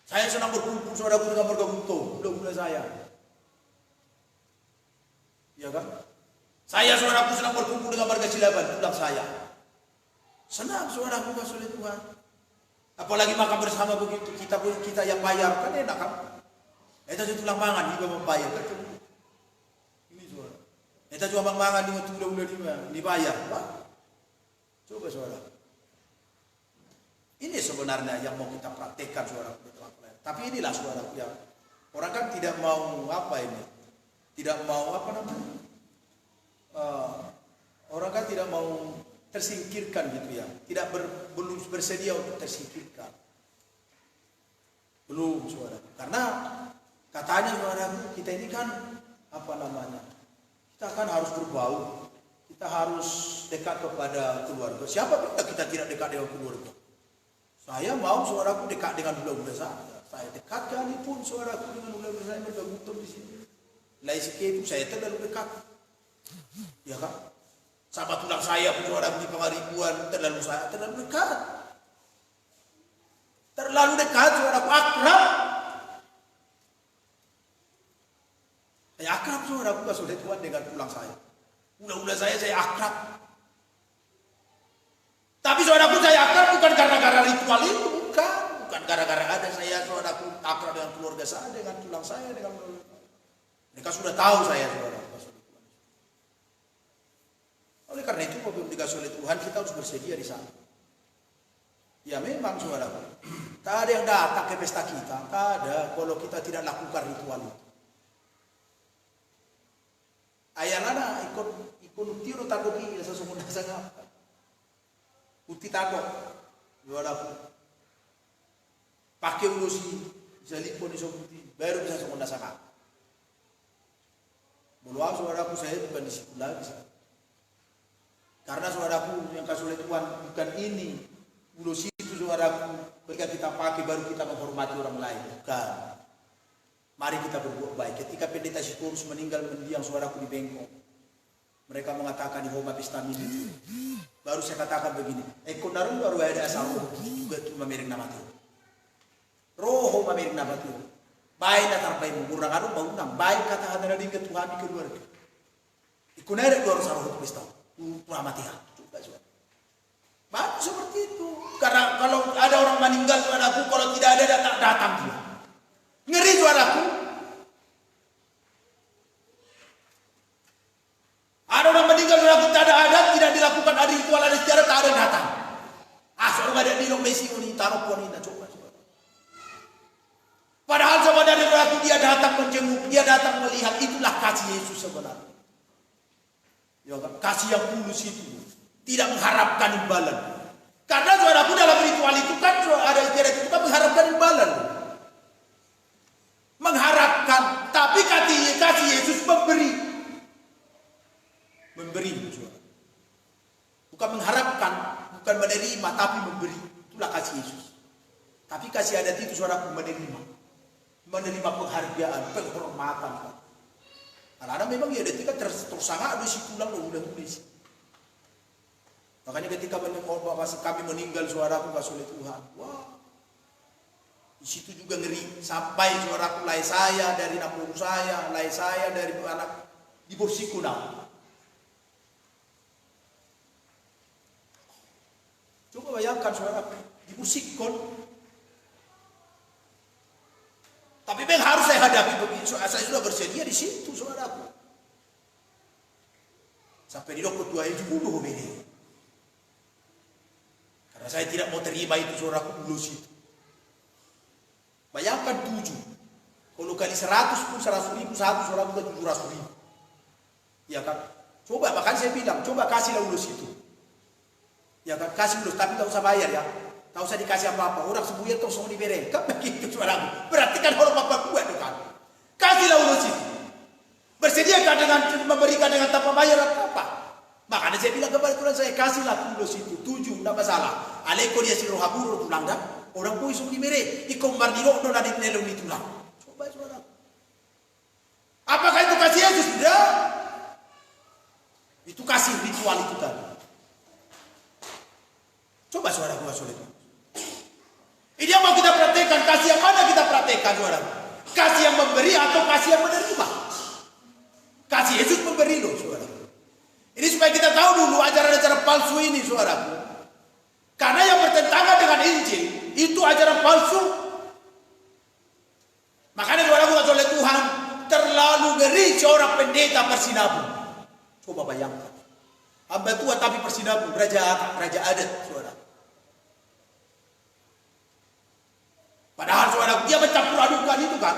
Speaker 1: Saya senang berkumpul saudaraku dengan warga Guntung, udah saya. Ya kan? Saya saudaraku senang berkumpul dengan warga Cilaban, tulang saya. Senang saudaraku oleh Tuhan. Apalagi makan bersama begitu, kita yang bayar kan enak kan? Itu tulang mangan juga membayar kan? Kita cuma mangan dengan tulang dibayar, Pak. Coba saudara. Ini sebenarnya yang mau kita praktekkan saudara. Tapi inilah saudara yang orang kan tidak mau apa ini, tidak mau apa namanya, orang kan tidak mau tersingkirkan gitu ya, belum bersedia untuk tersingkirkan. Belum saudara. Karena katanya saudara kita ini kan apa namanya? Kita kan harus berbau, kita harus dekat kepada keluarga. Siapa bilang kita tidak dekat dengan keluarga? Saya mau saudaraku dekat dengan ulah-ulah saya dekatkan pun saudaraku dengan ulah-ulah saya bergabung di sini. Laisike itu saya terlalu dekat, ya kan? Sama tulang saya pun saudaraku di Pangaribuan terlalu dekat, saudaraku akrab. Saya akrab saudaraku oleh Tuhan dengan tulang saya. Ulah-ulah saya akrab. Tapi saudaraku saya akrab bukan gara-gara ritual itu, bukan gara-gara ada saya saudaraku akrab dengan keluarga saya, dengan tulang saya, dengan mereka sudah tahu saya saudaraku. Oleh karena itu apabila dikasih oleh Tuhan kita harus bersedia di sana. Ya memang saudaraku, tak ada yang datang ke pesta kita, tak ada kalau kita tidak lakukan ritual itu. Ayalana ikon tiro tadoki sa sumunda sa ngapa. Uti tado. Luara po. Pakai urusi jalipo ni sobuti baru bisa sumunda sa ngapa. Muluang saudaraku saya bukan di situ lagi. Karena saudaraku yang kasih oleh Tuhan bukan ini. Urusi itu saudaraku ketika kita pakai baru kita menghormati orang lain. Bukan. Mari kita berbuat baik. Ketika pendeta Sitorus meninggal mendiang saudaraku di Bengkok, mereka mengatakan di Homa Pesta Mini. Baru saya katakan begini, ekonarum baru ada asal juga itu memiring nama itu. Roho memiring nama itu. Baik datang baik mengurang arum bangunang. Baik kata hadana di Tuhan di keluarga. Ikunere luar sarah itu pesta. Tuhan mati. Coba. Baru seperti itu. Karena kalau ada ada orang meninggal saudaraku, kalau tidak ada datang dia. Ngeri saudaraku. Ada orang meninggal saudaraku, tidak ada adat, tidak dilakukan ada ritual, ada sejarah, tak ada datang. Seorang ada di Mesi ini taruh pun ini coba. Padahal saudara-saudaraku dia datang menjenguk, dia datang melihat, itulah kasih Yesus sebenarnya. Ya, kasih yang tulus itu, tidak mengharapkan imbalan. Karena saudaraku dalam ritual itu kan ada istilah itu kan mengharapkan imbalan. Mengharapkan, tapi kasih Yesus memberi. Memberi, saudara. Bukan mengharapkan, bukan menerima, tapi memberi. Itulah kasih Yesus. Tapi kasih adat itu saudaraku menerima. Menerima penghargaan, penghormatan. Karena memang ya ketika tersangka di situ lang udah tulis. Makanya ketika kami meninggal saudaraku kasih oleh Tuhan. Wah. Di situ juga ngeri sampai saudaraku lai saya dari nabung saya, lai saya dari anak di Borsiku now. Coba bayangkan saudaraku, di Borsikon. Tapi memang harus saya hadapi begitu. Saya sudah bersedia di situ, saudaraku. Sampai di dokter 270 ini. Karena saya tidak mau terima itu, saudaraku, dulu situ. Bayangkan 7. Kalau kali 100 pun 100.000, satu saudaraku ke 700.000. Ya kan? Coba, bahkan saya bilang, coba kasihlah ulus itu. Ya kan? Kasih ulus, tapi tak usah bayar ya. Tak usah dikasih apa-apa. Orang sembuhnya terus mau diberi. Kan begitu saudaraku. Berarti kan orang apa buat kan. Kasihlah ulus itu. Bersediakah dengan memberikan dengan tanpa bayar atau apa? Makanya saya bilang kepada Tuhan saya kasihlah ulus itu. 7, tidak masalah. Aleko dia siroh habur tulang dah. Orang pun sembuh diberi. Ikombar di roh dan nelung di tulang. Coba saudaraku. Apakah itu kasih Yesus? Tidak. Itu kasih ritual itu tadi. Coba saudaraku kasih itu. Ini yang mau kita praktekkan, kasih yang mana kita praktekkan, saudara? Kasih yang memberi atau kasih yang menerima? Kasih Yesus memberi loh, saudara. Ini supaya kita tahu dulu ajaran-ajaran palsu ini, saudara. Karena yang bertentangan dengan Injil, itu ajaran palsu. Makanya saudara bukan oleh Tuhan, terlalu ngeri seorang pendeta persinabung. Coba bayangkan. Hamba tua tapi persinabung, raja adat, saudara. Padahal saudaraku dia mencampur adukan itu kan.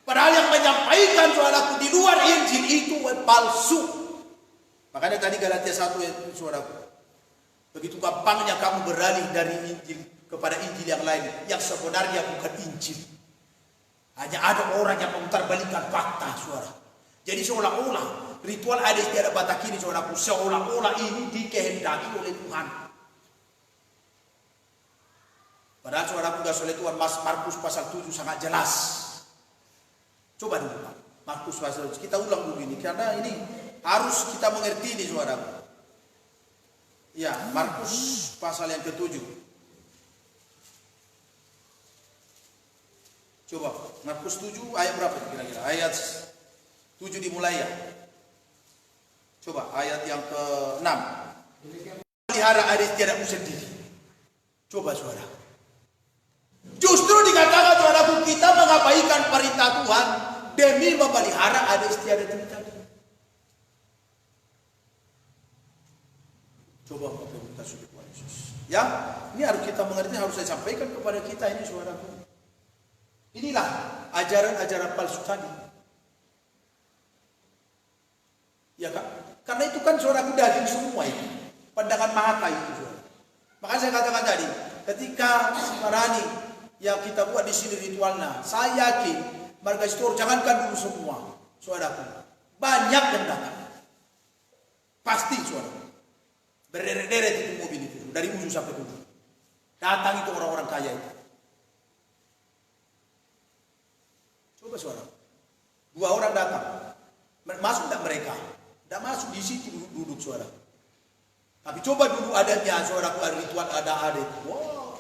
Speaker 1: Padahal yang menyampaikan saudaraku di luar Injil itu palsu. Makanya tadi Galatia 1 saudaraku. Begitu gampangnya kamu beralih dari Injil kepada Injil yang lain. Yang sebenarnya bukan Injil. Hanya ada orang yang memutarbalikkan fakta saudara. Jadi seolah-olah ritual adat istiadat Batak ini saudaraku. Seolah-olah ini dikehendaki oleh Tuhan. Padahal saudaraku gak oleh Tuhan, Markus pasal 7 sangat jelas. Coba dulu Pak, Markus pasal 7. Kita ulang dulu ini, karena ini harus kita mengerti ini saudaraku. Ya, Markus pasal yang ke-7. Coba, Markus 7 ayat berapa kira-kira? Ayat 7 dimulai ya. Coba, ayat yang ke-6. Pelihara adat istiadatmu sendiri. Coba saudara. Justru dikatakan saudaraku kita mengabaikan perintah Tuhan demi memelihara adat istiadat ini tadi. Coba kita sudah Tuhan Yesus. Ya, ini harus kita mengerti, harus saya sampaikan kepada kita ini saudaraku. Inilah ajaran-ajaran palsu tadi. Ya kan? Karena itu kan saudaraku daging semua itu. Pandangan mata itu saudara. Maka saya katakan tadi, ketika Marani yang kita buat di sini ritualnya, saya yakin marga store jangankan dulu semua, saudaraku, banyak yang datang, pasti saudara, berderet-deret itu mobil itu dari ujung sampai ujung, datang itu orang-orang kaya itu. Coba saudara, 2 orang datang, masuk tidak mereka, tidak masuk di situ duduk saudara. Tapi coba dulu adatnya saudaraku, ritual ada adat, wow.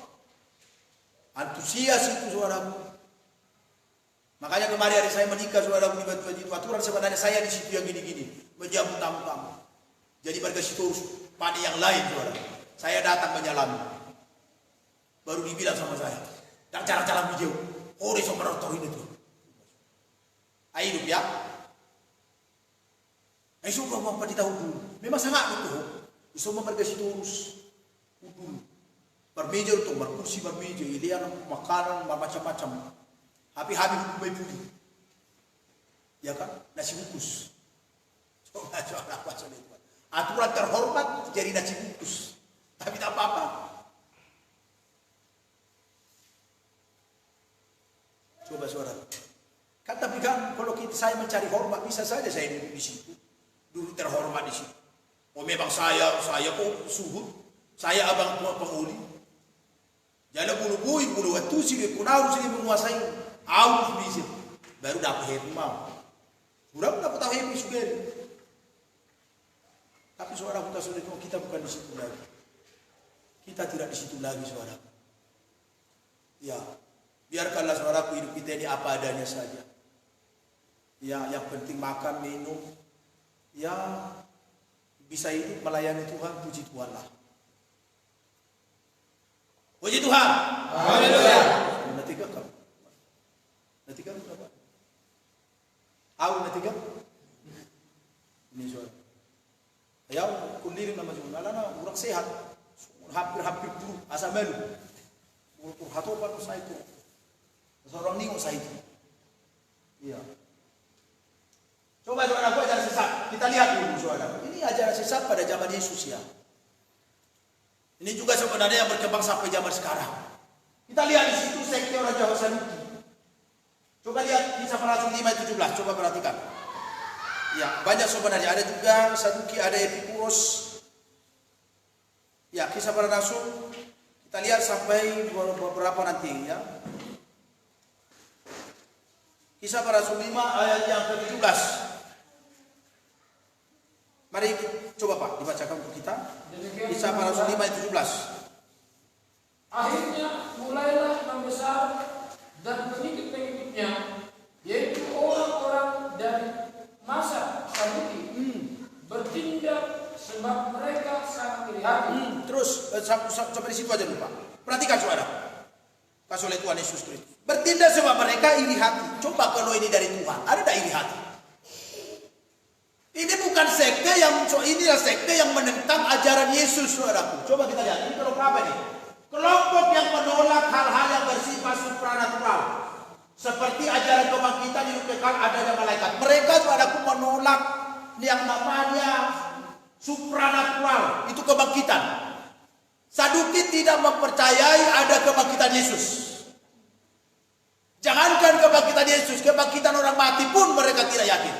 Speaker 1: Antusias itu saudaraku. Makanya kemarin hari saya menikah saudaraku di batu-batu itu aturan sebenarnya saya di situ yang gini-gini menjamu tamu-tamu. Jadi warga situ harus pada yang lain saudara. Saya datang menyalami. Baru dibilang sama saya. Dan cara-cara video. Oh, dia sama rotor ini tuh. Ayo hidup ya. Ayo suka mampu ditahu dulu. Memang sangat betul. Bisa mempergasi terus. Dulu. Bermeja itu, berkursi bermeja. Ilian makanan macam-macam. Habis-habis hukum pudi. Ya kan? Nasi bungkus. Coba apa soal itu. Aturan terhormat jadi nasi bungkus. Tapi tak apa-apa. Coba saudara. Kan tapi kan kalau saya mencari hormat bisa saja saya duduk di situ. Dulu terhormat di situ. Oh memang saya kok suhud. Saya abang tua penghuni. Jangan bulu waktu sih kunau sih menguasai. Aus bisa. Baru dapat happy mau. Sudah dapat happy sudah. Tapi saudara kita bukan di situ lagi. Kita tidak di situ lagi saudara. Ya. Biarkanlah saudaraku hidup kita ini apa adanya saja. Ya, yang penting makan, minum. Ya, bisa hidup melayani Tuhan, puji Tuhan lah. Puji Tuhan. Haleluya. Nanti kan apa? Nanti kan? Ini saudara. Ya, kundirin nama Tuhan. Alana orang sehat. Hampir buruk, asal melu. Untuk hatopan saya itu. Seorang ningok saya itu. Iya. Coba saudara aku ajaran sesat. Kita lihat dulu saudara. Ini ajaran sesat pada zaman Yesus ya. Ini juga sebenarnya yang berkembang sampai zaman sekarang. Kita lihat di situ sekte orang Jawa Saduki. Coba lihat Kisah Para Rasul 5:17. Coba perhatikan. Ya, banyak sebenarnya. Ada juga Saduki, ada Epikuros. Ya, Kisah Para Rasul. Kita lihat sampai beberapa nanti ya. Kisah Para Rasul 5 ayat yang ke-17. Mari coba Pak dibacakan untuk kita. Kisah Para Rasul 5 ayat 17.
Speaker 2: Akhirnya mulailah membesar dan pengikut-pengikutnya, yaitu orang-orang dari masa Saduki, bertindak sebab mereka sangat iri hati.
Speaker 1: Terus sampai di situ aja dulu Pak. Perhatikan saudara. Kasih oleh Tuhan Yesus Kristus. Bertindak sebab mereka iri hati. Coba kalau ini dari Tuhan, ada tak iri hati? Ini bukan sekte inilah sekte yang menentang ajaran Yesus, saudaraku. Coba kita lihat, ini kelompok apa nih? Kelompok yang menolak hal-hal yang bersifat supranatural. Seperti ajaran kebangkitan hidup kekal adanya malaikat. Mereka, saudaraku, menolak yang namanya supranatural. Itu kebangkitan. Saduki tidak mempercayai ada kebangkitan Yesus. Jangankan kebangkitan Yesus, kebangkitan orang mati pun mereka tidak yakin.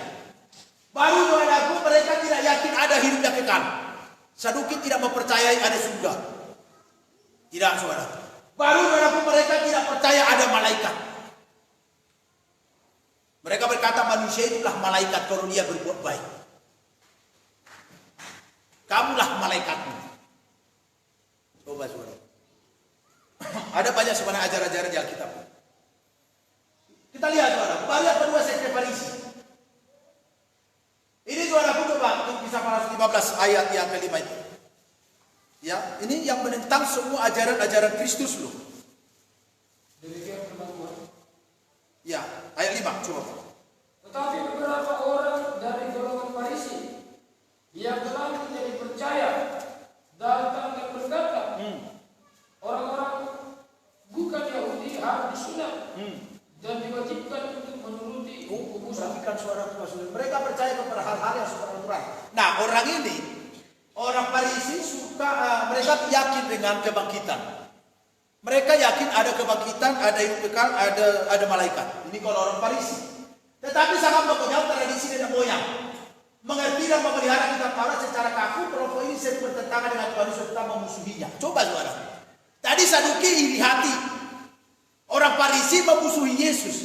Speaker 1: Baru saudaraku, mereka tidak yakin ada hidup yang kekal. Saduki tidak mempercayai ada surga. Tidak saudara. Baru saudaraku, mereka tidak percaya ada malaikat. Mereka berkata manusia itulah malaikat kalau dia berbuat baik. Kamulah malaikatmu. Coba saudara. Ada banyak sebenarnya ajaran-ajaran di Alkitab. Kita lihat saudara. Banyak kedua sekte Farisi. Ini saudara coba untuk Kisah Para Rasul 15 ayat yang kelima itu. Ya, ini yang menentang semua ajaran-ajaran Kristus loh. Ya, ayat 5 coba.
Speaker 2: Tetapi beberapa orang dari golongan Farisi yang telah menjadi percaya datang dan berkata, orang-orang bukan Yahudi harus disunat dan diwajibkan untuk menuruti hukum Musa.
Speaker 1: Perhatikan suara mereka percaya kepada hal-hal yang supranatural. Nah, orang ini, orang Farisi mereka yakin dengan kebangkitan. Mereka yakin ada kebangkitan, ada hidup kekal, ada malaikat. Ini kalau orang Farisi. Tetapi sangat memegang tradisi nenek moyang. Mengerti dan memelihara kitab Taurat secara kaku, kelompok ini sering bertentangan dengan Tuhan serta memusuhinya. Coba saudara. Tadi Saduki iri hati. Orang Farisi memusuhi Yesus.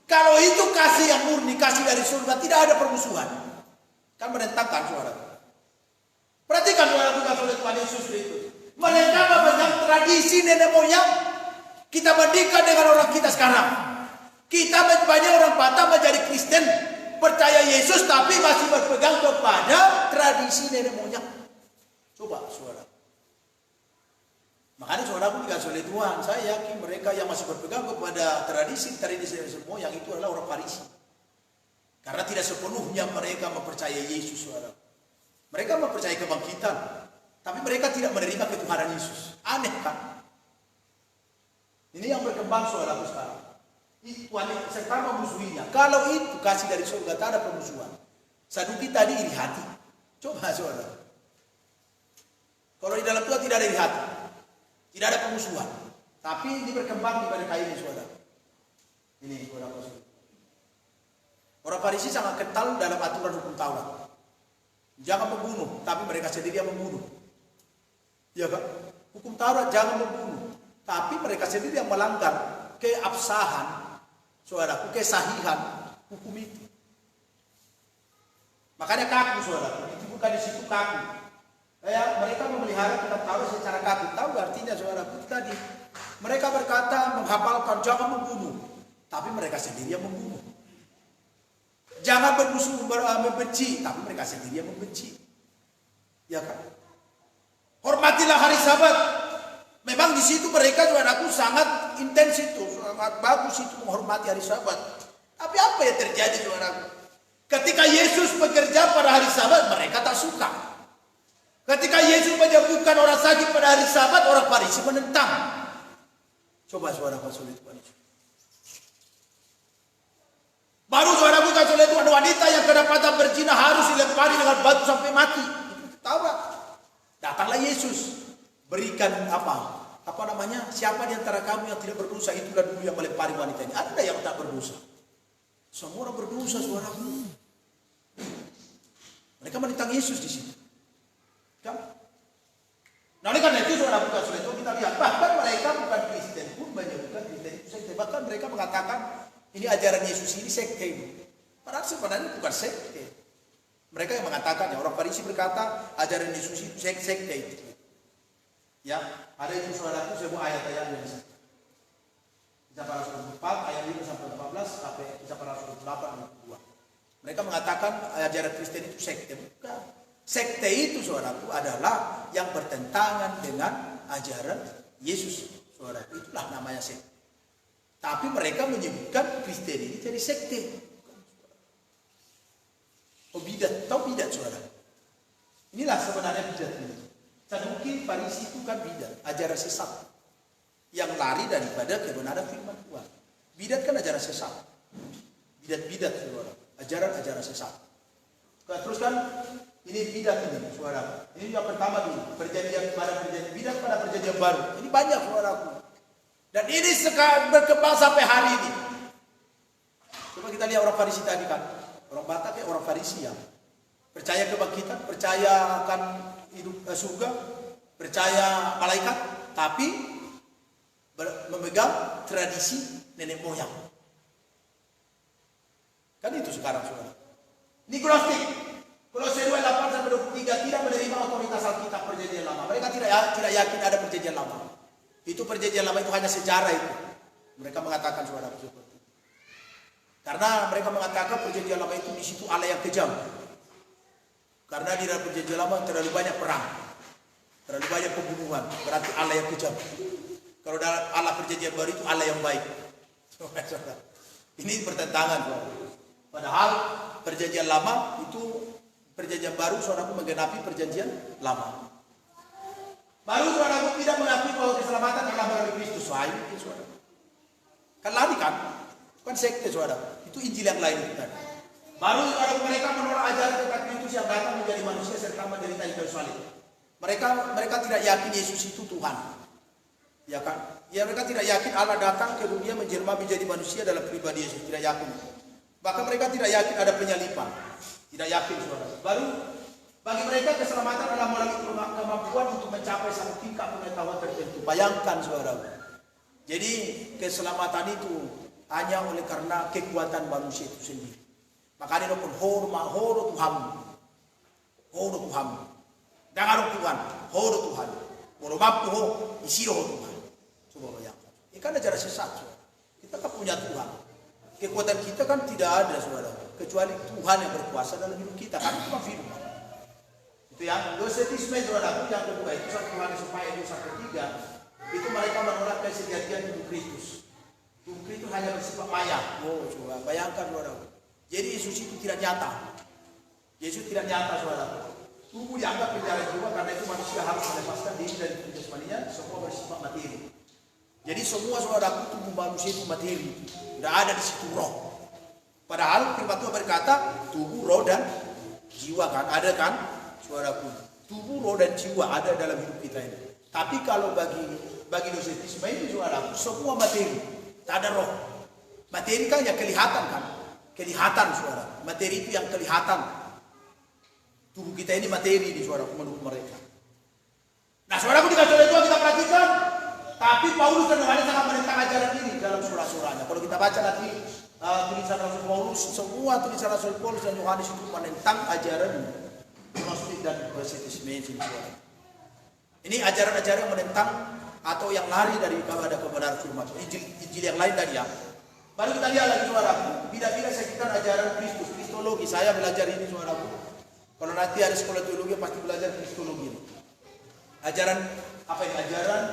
Speaker 1: Kalau itu kasih yang murni, kasih dari surga, tidak ada permusuhan. Kan menentangkan saudara. Perhatikan saudara tugas oleh Tuhan Yesus itu. Mereka memegang tradisi nenek moyang. Kita bandingkan dengan orang kita sekarang. Kita banyak orang Batak menjadi Kristen, percaya Yesus tapi masih berpegang kepada tradisi nenek moyang. Coba saudara. Makanya saudara pun oleh Tuhan, saya yakin mereka yang masih berpegang kepada tradisi semua yang itu adalah orang Farisi. Karena tidak sepenuhnya mereka mempercayai Yesus, saudara. Mereka mempercayai kebangkitan, tapi mereka tidak menerima ketuhanan Yesus. Aneh kan? Ini yang berkembang, saudara sekarang. Itu aneh, serta memusuhinya. Kalau itu kasih dari surga, tak ada pemusuhan. Saduki tadi iri hati. Coba, saudara. Kalau di dalam Tuhan tidak ada iri hati, tidak ada pemusuhan. Tapi ini berkembang di mereka ini, saudara. Ini, saudara. Orang Farisi sangat kental dalam aturan hukum Taurat. Jangan membunuh, tapi mereka sendiri yang membunuh. Ya kan? Hukum Taurat jangan membunuh, tapi mereka sendiri yang melanggar keabsahan, saudara, kesahihan hukum itu. Makanya kaku, saudara. Itu bukan di situ kaku. Mereka memelihara kitab Taurat secara kaku. Tahu artinya, saudara? Itu tadi. Mereka berkata, menghafalkan jangan membunuh, tapi mereka sendiri yang membunuh. Jangan bermusuh membenci, tapi mereka sendiri yang membenci. Ya kan? Hormatilah hari Sabat. Memang di situ mereka, saudaraku, sangat intens itu, sangat bagus itu menghormati hari Sabat. Tapi apa yang terjadi, saudaraku? Ketika Yesus bekerja pada hari Sabat, mereka tak suka. Ketika Yesus menyembuhkan orang sakit pada hari Sabat, orang Farisi menentang. Coba saudaraku, sulit Yesus. Baru saudara bukan oleh Tuhan, wanita yang kedapatan berzina harus dilempari dengan batu sampai mati. Itu Taurat. Datanglah Yesus, berikan apa namanya? Siapa di antara kamu yang tidak berdosa, itulah dulu yang melempari wanita ini. Ada yang tak berdosa. Semua orang berdosa, saudaraku. Mereka menentang Yesus di sini. Kan? Nah, oleh karena itu saudara bukan oleh Tuhan, kita lihat bahkan mereka bukan Kristen pun menyebutkan Kristen itu sekte. Bahkan mereka mengatakan ini ajaran Yesus ini sekte. Padahal sebenarnya bukan sekte. Mereka yang mengatakan, ya orang Farisi berkata ajaran Yesus itu sekte itu. Ya, ada itu saudaraku sebuah ayat-ayat yang disini. Kisah para Rasul 4 ayat 5 sampai 14 sampai Kisah para Rasul 8 ayat 2. Mereka mengatakan ajaran Kristen itu sekte. Bukan. Sekte itu saudaraku adalah yang bertentangan dengan ajaran Yesus. Saudaraku, itulah namanya sekte. Tapi mereka menyebutkan Kristen ini jadi sekte. Oh bidat, tahu bidat saudara? Inilah sebenarnya bidat ini. Saduki Farisi itu kan bidat, ajaran sesat yang lari daripada kebenaran firman Tuhan. Bidat kan ajaran sesat. Bidat-bidat saudara, ajaran-ajaran sesat. Terus kan ini bidat ini saudara. Ini yang pertama dulu, perjanjian bidat pada perjanjian baru. Ini banyak saudaraku. Dan ini sekarang berkembang sampai hari ini. Coba kita lihat orang Farisi tadi kan. Orang Batak ya orang Farisi ya. Percaya kebangkitan, percaya akan hidup surga, percaya malaikat, tapi memegang tradisi nenek moyang. Kan itu sekarang saudara. Ini Gnostik. Kolose 2:8-23 tidak menerima otoritas Alkitab perjanjian lama. Mereka tidak yakin ada perjanjian lama. Itu perjanjian lama itu hanya sejarah itu. Mereka mengatakan saudara seperti itu. Karena mereka mengatakan perjanjian lama itu di situ Allah yang kejam. Karena di dalam perjanjian lama terlalu banyak perang, terlalu banyak pembunuhan. Berarti Allah yang kejam. Kalau dalam Allah perjanjian baru itu Allah yang baik. Ini bertentangan, saudara. Padahal perjanjian lama itu perjanjian baru, saudara, menggenapi perjanjian lama. Baru saudara tidak mengakui bahwa keselamatan adalah melalui Kristus. Wah, ini saudara. Kan lari kan? Bukan sekte saudara. Itu Injil yang lain bukan. Baru saudara mereka menolak ajaran tentang Kristus yang datang menjadi manusia serta menderita di kayu salib. Mereka tidak yakin Yesus itu Tuhan. Ya kan? Ya mereka tidak yakin Allah datang ke dunia menjelma menjadi manusia dalam pribadi Yesus. Tidak yakin. Bahkan mereka tidak yakin ada penyalipan. Tidak yakin saudara. Baru bagi mereka keselamatan adalah melalui kemampuan untuk mencapai satu tingkat pengetahuan tertentu. Bayangkan saudara. Jadi keselamatan itu hanya oleh karena kekuatan manusia itu sendiri. Makanya pun horo Tuhan. Horo Tuhan. Dengar Tuhan. Horo Tuhan. Kalau mampu isi Tuhan. Coba bayangkan. Ini kan ajaran sesat saudara. Kita kan punya Tuhan. Kekuatan kita kan tidak ada saudara. Kecuali Tuhan yang berkuasa dalam hidup kita. Kan itu firman. Itu yang dosetisme saudara yang kedua itu 1 Yohanes 4 ayat 1-3 itu mereka sama-sama menolak kesejatian tubuh Kristus. Tubuh Kristus hanya bersifat maya. Oh, coba bayangkan saudara. Jadi Yesus itu tidak nyata. Yesus tidak nyata saudara. Tubuh dianggap penjara jiwa karena itu manusia harus melepaskan diri dari tubuh jasmaninya, semua bersifat materi. Jadi semua saudara tubuh manusia itu materi, tidak ada di situ roh. Padahal firman Tuhan berkata tubuh, roh dan jiwa kan ada kan saudaraku. Tubuh, roh dan jiwa ada dalam hidup kita ini. Tapi kalau bagi Gnosticisme itu saudaraku semua materi, tak ada roh. Materi kan yang kelihatan kan, kelihatan saudara. Materi itu yang kelihatan. Tubuh kita ini materi di saudaraku menurut mereka. Nah saudaraku dikasih oleh Tuhan kita perhatikan. Tapi Paulus dan Yohanes sangat menentang ajaran ini dalam surah-surahnya. Kalau kita baca nanti tulisan Rasul Paulus, semua tulisan Rasul Paulus dan Yohanes itu menentang ajaran Gnostik dan Gnosticisme. Ini ajaran-ajaran yang menentang atau yang lari dari kebenaran firman Injil yang lain tadi ya. Baru kita lihat lagi saudaraku, bila-bila sekitar ajaran Kristus, Kristologi. Saya belajar ini saudaraku. Kalau nanti ada sekolah teologi pasti belajar Kristologi ini. Ajaran apa ini? Ajaran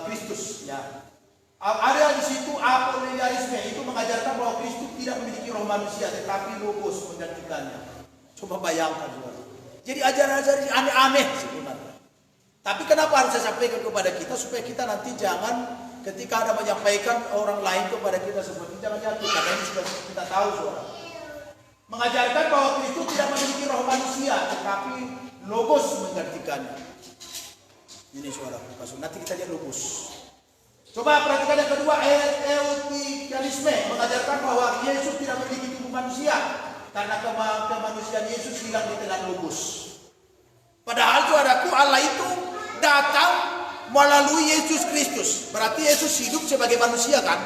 Speaker 1: Kristus ya. Ada di situ Apollinarisme, itu mengajarkan bahwa Kristus tidak memiliki roh manusia tetapi logos menggantikannya. Coba bayangkan saudara. Jadi ajaran-ajaran ini aneh-aneh sebenarnya. Tapi kenapa harus saya sampaikan kepada kita supaya kita nanti jangan ketika ada menyampaikan orang lain kepada kita seperti jangan jatuh karena ini sudah kita tahu saudara. Mengajarkan bahwa Kristus tidak memiliki roh manusia tetapi logos menggantikannya. Ini suara masuk. Nanti kita lihat logos. Coba perhatikan yang kedua, eutychianisme mengajarkan bahwa Yesus tidak memiliki tubuh manusia karena kemanusiaan Yesus hilang di tengah logos. Padahal saudaraku Allah itu datang melalui Yesus Kristus. Berarti Yesus hidup sebagai manusia kan?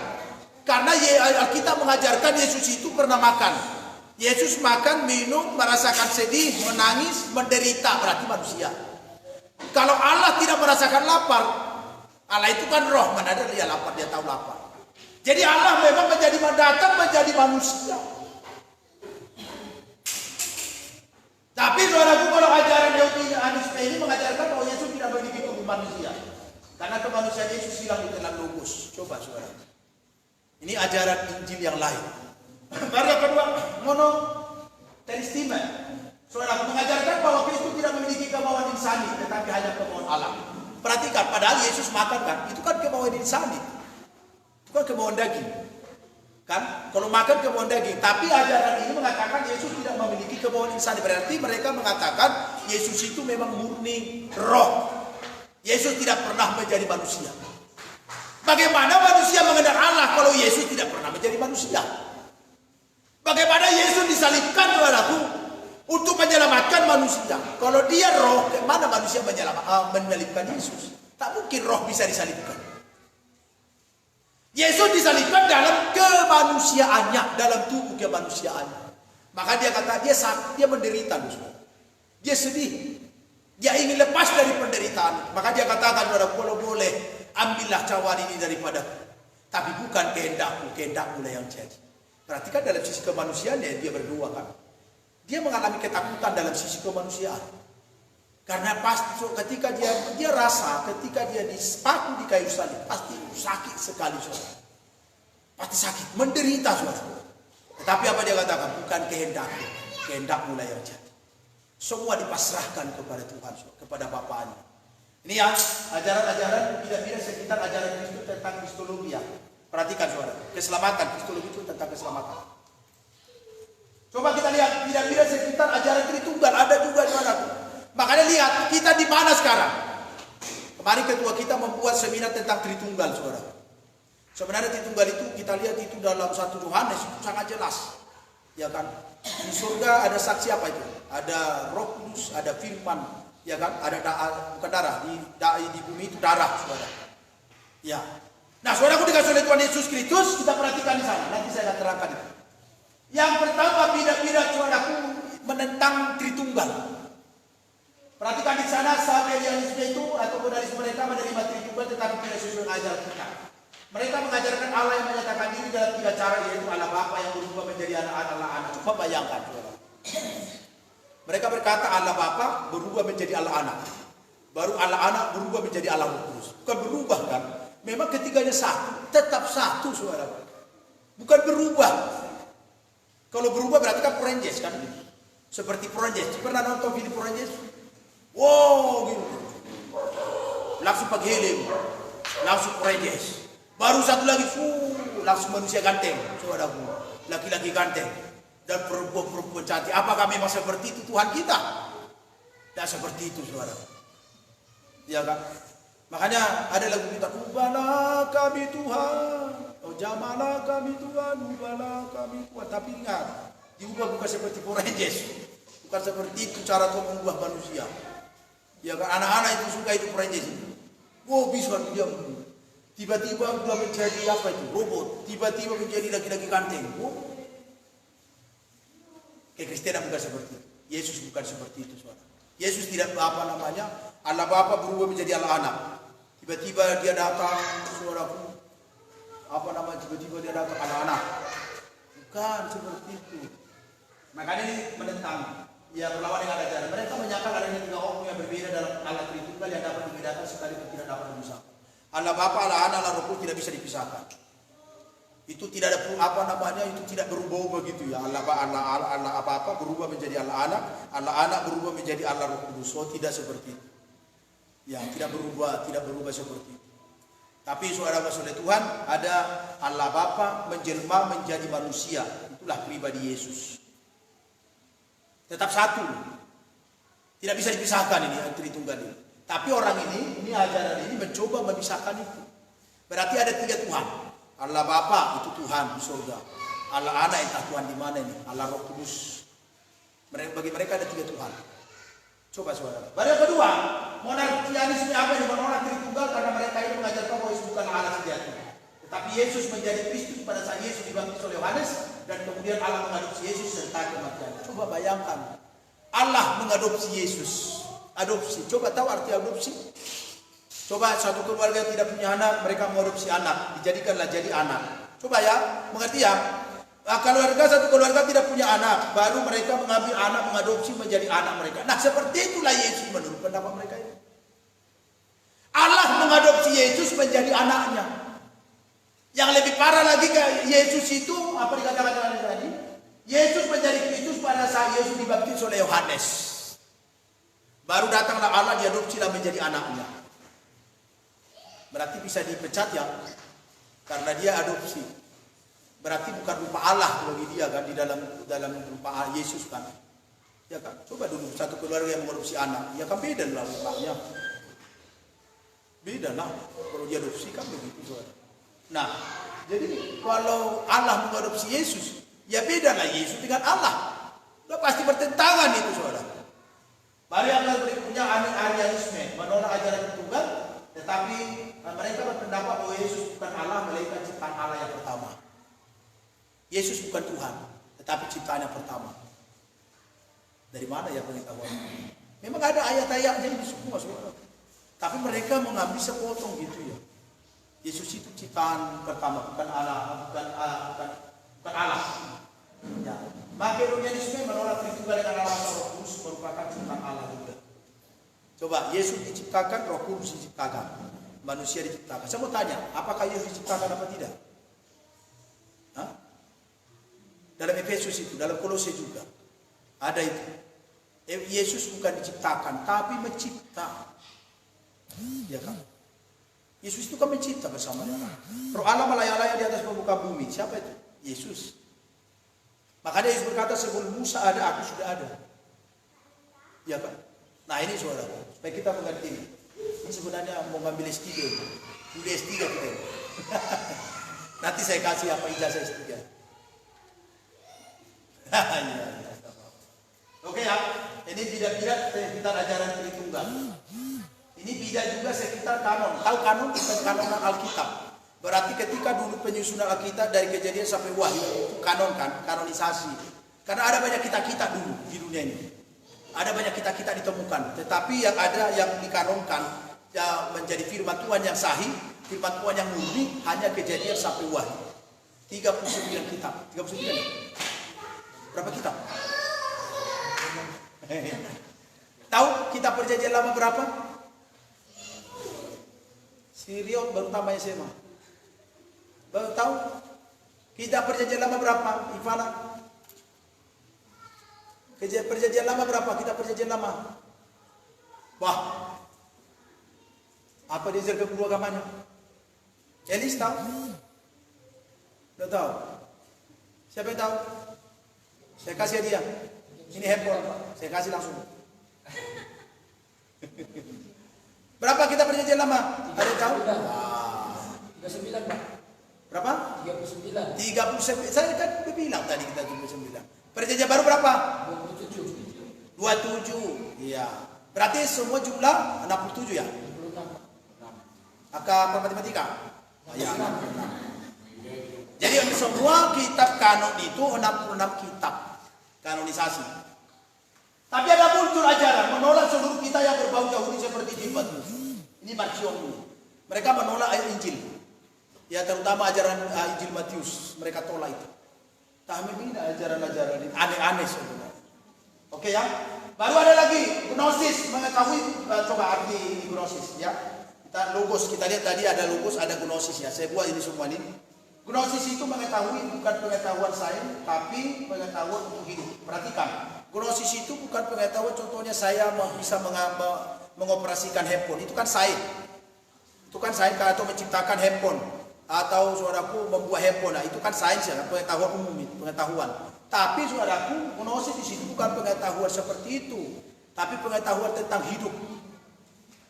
Speaker 1: Karena Alkitab mengajarkan Yesus itu pernah makan. Yesus makan, minum, merasakan sedih, menangis, menderita, berarti manusia. Kalau Allah tidak merasakan lapar, Allah itu kan roh, mana ada dia lapar, dia tahu lapar. Jadi Allah memang datang menjadi manusia. Tapi saudaraku kalau ajaran Eutychianisme ini mengajarkan bahwa Yesus tidak memiliki tubuh manusia. Karena kemanusiaan Yesus hilang di tengah logos. Coba saudara. Ini ajaran Injil yang lain. Baru yang kedua, monoteisme. Saudara mengajarkan bahwa Kristus tidak memiliki kemauan insani, tetapi hanya kemauan Allah. Perhatikan, padahal Yesus makan kan, itu kan kemauan insani, itu kan kemauan daging, kan? Kalau makan kemauan daging, tapi ajaran ini mengatakan Yesus tidak memiliki kemauan insani. Berarti mereka mengatakan Yesus itu memang murni roh. Yesus tidak pernah menjadi manusia. Bagaimana manusia mengenal Allah kalau Yesus tidak pernah menjadi manusia? Bagaimana Yesus disalibkan saudaraku? Untuk menyelamatkan manusia. Kalau dia roh, mana manusia menyalibkan Yesus? Tak mungkin roh bisa disalibkan. Yesus disalibkan dalam kemanusiaannya, dalam tubuh kemanusiaannya. Maka dia kata dia menderita, dia sedih, dia ingin lepas dari penderitaan. Maka dia katakan, kalau boleh ambillah cawan ini daripadaku, tapi bukan kehendakmu, kehendakmu lah yang jadi. Perhatikan dalam sisi kemanusiaannya dia berdoa kan. Dia mengalami ketakutan dalam sisi kemanusiaan. Karena pasti ketika dia rasa ketika dia dipaku di kayu salib pasti sakit sekali saudara. Pasti sakit, menderita saudara. Tetapi apa dia katakan? Bukan kehendakmu, kehendakmu lah yang jadi. Semua dipasrahkan kepada Tuhan, kepada Bapaknya. Ini yang ajaran-ajaran tidak sekitar ajaran Kristus tentang kristologi ya. Perhatikan saudara, keselamatan, kristologi itu tentang keselamatan. Coba kita lihat, tidak sekitar ajaran Tritunggal ada juga di mana. Makanya lihat kita di mana sekarang. Kemarin ketua kita membuat seminar tentang Tritunggal, saudara. Sebenarnya Tritunggal itu kita lihat itu dalam 1 Yohanes itu sangat jelas, ya kan? Di surga ada saksi apa itu? Ada Roh Kudus, ada Firman, ya kan? Ada bukan darah di bumi itu darah, saudara. Ya. Nah, saudaraku dikasih oleh Tuhan Yesus Kristus, kita perhatikan di sana. Nanti saya akan terangkan itu. Yang pertama, bidak-bidak saudaraku menentang Tritunggal. Perhatikan di sana, Sabellianisme itu atau modalis mereka menerima Tritunggal tetapi tidak sesuai dengan ajaran kita. Mereka mengajarkan Allah yang menyatakan diri dalam 3 cara, yaitu Allah Bapa yang berubah menjadi anak-anak. Coba bayangkan, saudara. Mereka berkata Allah Bapa berubah menjadi Allah Anak. Baru Allah Anak berubah menjadi Allah Roh Kudus. Bukan berubah kan? Memang ketiganya satu, tetap satu saudara. Bukan berubah. Kalau berubah berarti kan Poranges kan? Seperti Poranges. Pernah nonton film Poranges? Wow, gitu. Langsung pakai helm, langsung Poranges. Baru satu lagi, langsung manusia ganteng, saudaraku. Laki-laki ganteng dan perempuan-perempuan cantik. Apakah memang seperti itu Tuhan kita? Tidak seperti itu, saudara. Ya kan? Makanya ada lagu kita, ubahlah kami Tuhan, oh jamalah kami Tuhan, ubahlah kami Tuhan. Tapi ingat, diubah bukan seperti Poranges, bukan seperti itu cara Tuhan mengubah manusia. Ya kan, anak-anak itu suka itu Poranges itu. Oh bisa dia tiba-tiba sudah menjadi apa itu robot, tiba-tiba menjadi laki-laki ganteng. Oh, kekristenan bukan seperti itu. Yesus bukan seperti itu, saudara. Yesus tidak Allah Bapa berubah menjadi Allah Anak. Tiba-tiba dia datang, saudaraku, tiba-tiba dia datang anak-anak. Bukan seperti itu. Makanya ini menentang, ya berlawan dengan ajaran. Mereka menyangka adanya tiga orang yang berbeda dalam Allah Tritunggal yang dapat dibedakan sekaligus tidak dapat dipisahkan. Allah Bapa, Allah Anak, Allah Roh Kudus tidak bisa dipisahkan. Itu tidak ada itu tidak berubah begitu ya. Allah apa berubah menjadi Allah Anak, Allah Anak berubah menjadi Allah Roh Kudus. So tidak seperti itu. Ya, tidak berubah seperti itu. Tapi saudara-saudara Tuhan, ada Allah Bapa menjelma menjadi manusia. Itulah pribadi Yesus. Tetap satu. Tidak bisa dipisahkan ini Tritunggal ini. Tapi orang ini ajaran ini mencoba memisahkan itu. Berarti ada tiga Tuhan. Allah Bapa itu Tuhan di surga. Allah Anak entah Tuhan di mana ini. Allah Roh Kudus. Bagi mereka ada tiga Tuhan. Coba saudara. Baru yang kedua, monarkianisme apa yang menolak Tritunggal karena mereka ini mengajarkan bahwa Yesus bukan Allah sejati. Tetapi Yesus menjadi Kristus pada saat Yesus dibaptis oleh Yohanes dan kemudian Allah mengadopsi Yesus serta kematian. Coba bayangkan, Allah mengadopsi Yesus. Adopsi. Coba tahu arti adopsi? Coba satu keluarga yang tidak punya anak, mereka mengadopsi anak, dijadikanlah jadi anak. Coba ya, mengerti ya? Satu keluarga tidak punya anak, baru mereka mengambil anak, mengadopsi menjadi anak mereka. Nah, seperti itulah Yesus menurut pendapat mereka ini. Allah mengadopsi Yesus menjadi anaknya. Yang lebih parah lagi, Yesus itu apa dikatakan tadi? Yesus menjadi Kristus pada saat Yesus dibaptis oleh Yohanes. Baru datanglah Allah, diadopsilah menjadi anaknya. Berarti bisa dipecat ya, karena dia adopsi. Berarti bukan rupa Allah bagi dia kan, di dalam rupa Yesus kan. Ya kan, coba dulu satu keluarga yang mengadopsi anak, ya kan beda lah rupanya. Beda lah kalau diadopsi kan begitu saudara. Nah, jadi kalau Allah mengadopsi Yesus, ya beda lah Yesus dengan Allah. Udah pasti bertentangan itu saudara. Baru yang berikutnya Arianisme, menolak ajaran Tritunggal, tetapi mereka berpendapat bahwa Yesus bukan Allah, melainkan ciptaan Allah yang pertama. Yesus bukan Tuhan, tetapi ciptaan yang pertama. Dari mana ya pengetahuan? Memang ada ayat-ayatnya itu semua, saudara. Tapi mereka mengambil sepotong gitu ya. Yesus itu ciptaan pertama, bukan Allah, bukan Allah. Ya. Makedonianisme menolak Tritunggal dengan alasan Roh Kudus merupakan ciptaan Allah juga. Coba, Yesus diciptakan, Roh Kudus diciptakan, manusia diciptakan. Saya mau tanya, apakah Yesus diciptakan apa tidak? Hah? Dalam Efesus itu, dalam Kolose juga ada itu. Yesus bukan diciptakan, tapi mencipta. Ya kan? Yesus itu kan mencipta bersama dengan Allah. Roh Allah melayang-layang di atas permukaan bumi. Siapa itu? Yesus. Makanya Yesus berkata, sebelum Musa ada, aku sudah ada. Ya kan? Nah ini saudara, supaya kita mengerti. Ini sebenarnya mau ngambil S3. Dulu S3 kita. Nanti saya kasih apa ijazah S3. Oke ya, ini bidat-bidat sekitar ajaran Tritunggal. Ini bidat juga sekitar kanon. Tahu kanon? Bukan kanonan Alkitab. Berarti ketika dulu penyusunan Alkitab dari Kejadian sampai Wahyu itu kanon kan, kanonisasi. Karena ada banyak kitab-kitab dulu di dunia ini. Ada banyak kitab-kitab ditemukan. Tetapi yang ada yang dikanonkan ya, menjadi firman Tuhan yang sahih, firman Tuhan yang murni hanya Kejadian sampai Wahyu. 39 kitab. 39 ya? Berapa kitab? Tahu kitab Perjanjian Lama berapa? 1 Si Rio baru tamat SMA. Baru tahu? Kita perjanjian lama berapa? Ivana? Perjanjian lama berapa? Kita perjanjian lama. Wah. Apa dia ke guru agamanya? Elis tahu? Tidak tahu. Siapa yang tahu? Saya kasih dia. Ini handphone, saya kasih langsung. Berapa kita perjanjian lama? Ada yang tahu?
Speaker 2: 39, Pak.
Speaker 1: Berapa?
Speaker 2: 39.
Speaker 1: 39. Saya kan udah bilang tadi kita 39. Perjanjian baru berapa?
Speaker 2: 27.
Speaker 1: 27. Iya. Berarti semua jumlah 67 ya?
Speaker 2: 66.
Speaker 1: Angka matematika? Ya, 66. Jadi semua kitab kanon itu 66 kitab kanonisasi. Tapi ada muncul ajaran menolak seluruh kita yang berbau Yahudi seperti Jilbab. Ini Marcion ini. Mereka menolak ayat Injil. Ya terutama ajaran Injil Matius. Mereka tolak itu. Kami ini ajaran-ajaran ini aneh-aneh sebenarnya. Oke ya. Baru ada lagi gnosis, mengetahui coba arti gnosis ya. Kita logos, kita lihat tadi ada logos, ada gnosis ya. Saya buat ini semua ini. Gnosis itu mengetahui bukan pengetahuan sains, tapi pengetahuan untuk hidup. Perhatikan. Gnosis itu bukan pengetahuan, contohnya saya bisa mengoperasikan handphone, itu kan sains. Itu kan sains atau menciptakan handphone atau saudaraku membuat handphone, nah, itu kan sains ya, pengetahuan umum, pengetahuan. Tapi saudaraku, gnosis di situ bukan pengetahuan seperti itu, tapi pengetahuan tentang hidup.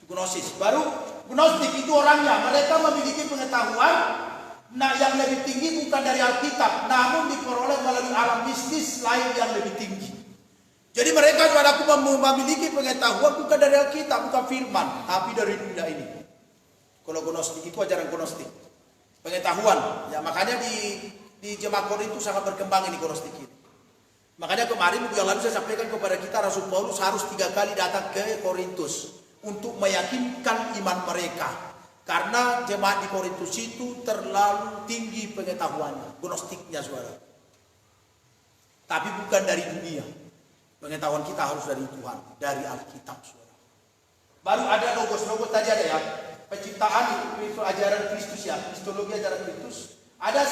Speaker 1: Gnosis. Baru gnostik itu orangnya, mereka memiliki pengetahuan yang lebih tinggi bukan dari Alkitab, namun diperoleh melalui alam mistis lain yang lebih tinggi. Jadi mereka saudaraku memiliki pengetahuan bukan dari Alkitab, bukan firman, tapi dari dunia ini. Kalau gnostik itu ajaran gnostik. Pengetahuan. Ya makanya di jemaat Korintus sangat berkembang ini gnostik ini. Makanya kemarin minggu yang lalu saya sampaikan kepada kita Rasul Paulus harus 3 kali datang ke Korintus untuk meyakinkan iman mereka. Karena jemaat di Korintus itu terlalu tinggi pengetahuannya, gnostiknya saudara. Tapi bukan dari dunia. Pengetahuan kita harus dari Tuhan, dari Alkitab, saudara. Baru ada logos tadi ada ya. Penciptaan itu ajaran Kristus ya, kristologi ajaran Kristus. Ada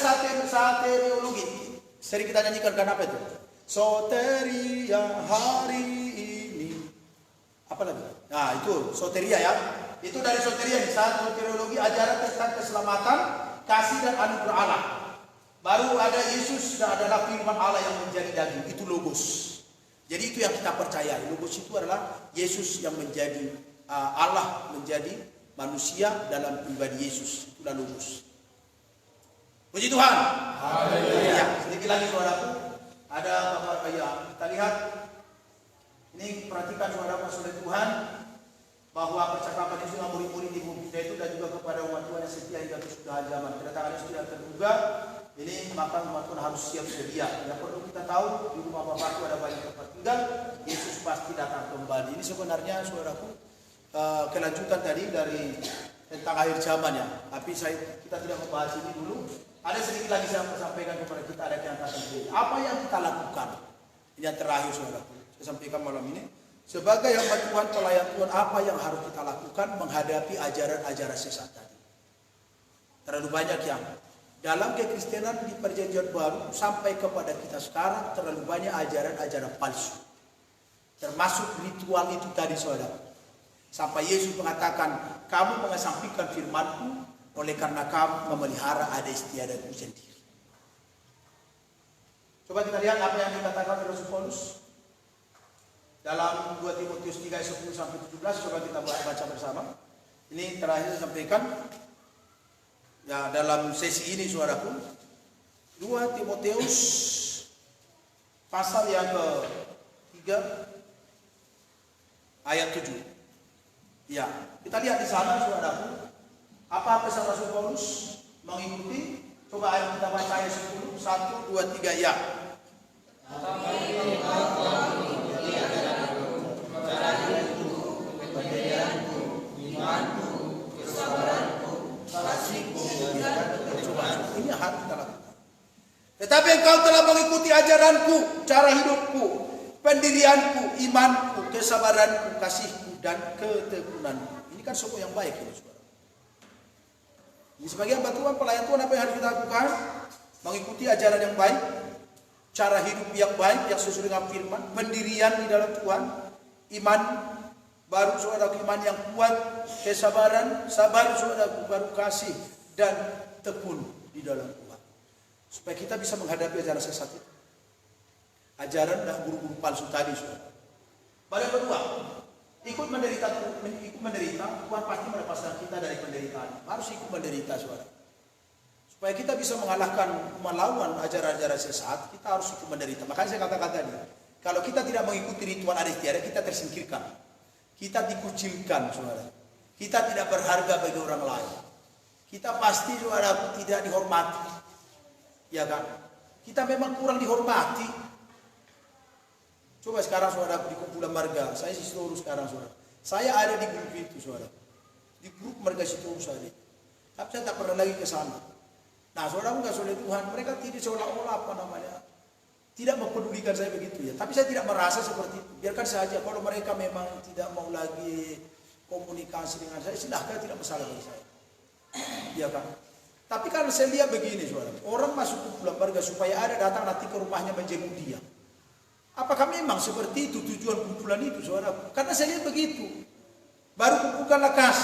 Speaker 1: soteriologi. Sering kita nyanyikan kenapa itu? Soteria hari ini. Apa lagi? Nah itu soteria ya. Itu dari soteria nih. Soteriologi ajaran tentang keselamatan, kasih dan anugerah Allah. Baru ada Yesus adalah firman Allah yang menjadi daging. Itu logos. Jadi itu yang kita percaya. Logos itu adalah Yesus yang menjadi Allah menjadi manusia dalam pribadi Yesus. Itulah logos. Puji Tuhan. Ya, sedikit lagi saudaraku. Ada gambar ya. Kita lihat. Ini perhatikan saudara oleh Tuhan bahwa percakapan Yesus dengan murid-murid di bumi itu dan juga kepada umat Tuhan yang setia hingga kesudahan zaman. Kedatangan Yesus tidak terduga. Ini maka umat Tuhan harus siap sedia. Yang perlu kita tahu di rumah Bapakku ada banyak tempat tinggal. Yesus pasti datang kembali. Ini sebenarnya saudaraku kelanjutan tadi dari tentang akhir zaman ya. Tapi kita tidak membahas ini dulu. Ada sedikit lagi saya sampaikan kepada kita ada yang akan terjadi. Apa yang kita lakukan? Ini yang terakhir saudaraku. Saya sampaikan malam ini. Sebagai hamba Tuhan, pelayan Tuhan, apa yang harus kita lakukan menghadapi ajaran-ajaran sesat tadi? Terlalu banyak yang dalam kekristenan di perjanjian baru sampai kepada kita sekarang terlalu banyak ajaran-ajaran palsu. Termasuk ritual itu tadi saudara. Sampai Yesus mengatakan, kamu mengesampingkan firman-Ku oleh karena kamu memelihara adat istiadatmu sendiri. Coba kita lihat apa yang dikatakan oleh Rasul Paulus dalam 2 Timotius 3 ayat 10 sampai 17. Coba kita baca bersama. Ini terakhir saya sampaikan. Ya, dalam sesi ini saudaraku, 2 Timotius pasal yang ke-3 ayat 7. Ya, kita lihat di sana saudaraku, apa pesan Rasul Paulus mengikuti. Coba ayat kita baca ayat 10, 1, 2, 3 ya. Ini harus kita lakukan. Tetapi engkau telah mengikuti ajaranku, cara hidupku, pendirianku, imanku, kesabaranku, kasihku, dan ketekunanku. Ini kan semua yang baik ini saudara. Di sebagian Tuhan, pelayan Tuhan apa yang harus kita lakukan? Mengikuti ajaran yang baik, cara hidup yang baik, yang sesuai dengan firman, pendirian di dalam Tuhan, iman, baru saudara iman yang kuat, kesabaran, sabar saudara, baru kasih, dan tekun di dalam Tuhan. Supaya kita bisa menghadapi ajaran sesat itu. Ajaran dan guru-guru palsu tadi saudara. Baru yang kedua, ikut menderita, Tuhan pasti melepaskan kita dari penderitaan. Harus ikut menderita saudara. Supaya kita bisa melawan ajaran-ajaran sesat, kita harus ikut menderita. Makanya saya katakan tadi, kalau kita tidak mengikuti ritual adat istiadat, kita tersingkirkan. Kita dikucilkan, saudara. Kita tidak berharga bagi orang lain. Kita pasti, saudara, tidak dihormati. Ya kan? Kita memang kurang dihormati. Coba sekarang, saudara, di kumpulan marga. Saya Sitoru sekarang, saudara. Saya ada di grup itu, saudara. Di grup marga Sitoru saya. Tapi saya tak pernah lagi ke sana. Nah, saudara enggak oleh Tuhan, mereka tidak seolah-olah tidak mempedulikan saya begitu ya. Tapi saya tidak merasa seperti itu. Biarkan saja, kalau mereka memang tidak mau lagi komunikasi dengan saya, silahkan, tidak masalah bagi saya. Ya kan? Tapi kalau saya lihat begini, saudara, orang masuk kumpulan warga supaya ada datang nanti ke rumahnya menjenguk dia. Apakah memang seperti itu tujuan kumpulan itu, saudara? Karena saya lihat begitu. Baru kumpulkanlah kas.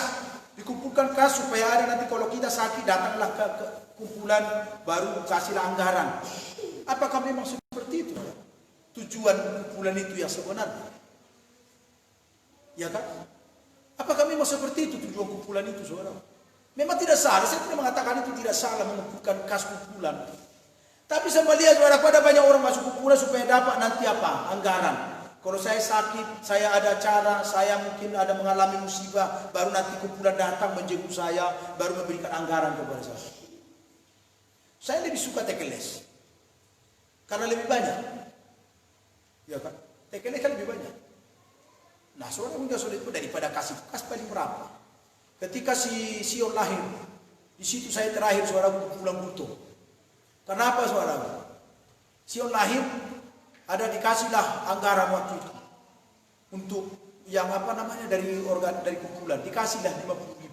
Speaker 1: Dikumpulkan kas supaya ada nanti kalau kita sakit datanglah ke kumpulan, baru kasihlah anggaran. Apakah memang seperti itu tujuan kumpulan itu yang sebenarnya? Ya kan? Apakah memang seperti itu tujuan kumpulan itu, saudara? Memang tidak salah, saya tidak mengatakan itu tidak salah mengumpulkan kas kumpulan. Tapi saya melihat, saudara, pada banyak orang masuk kumpulan supaya dapat nanti apa? Anggaran. Kalau saya sakit, saya ada acara, saya mungkin ada mengalami musibah, baru nanti kumpulan datang menjenguk saya, baru memberikan anggaran kepada saya. Saya lebih suka tekeles. Karena lebih banyak. Ya kan? Tekeles kan lebih banyak. Nah, saudara enggak sulit itu daripada kasih. Kas paling berapa? Ketika si Sion lahir, di situ saya terakhir saudara pulang butuh. Kenapa saudara? Sion lahir, ada dikasihlah anggaran waktu itu untuk yang dari kumpulan dikasihlah 50.000.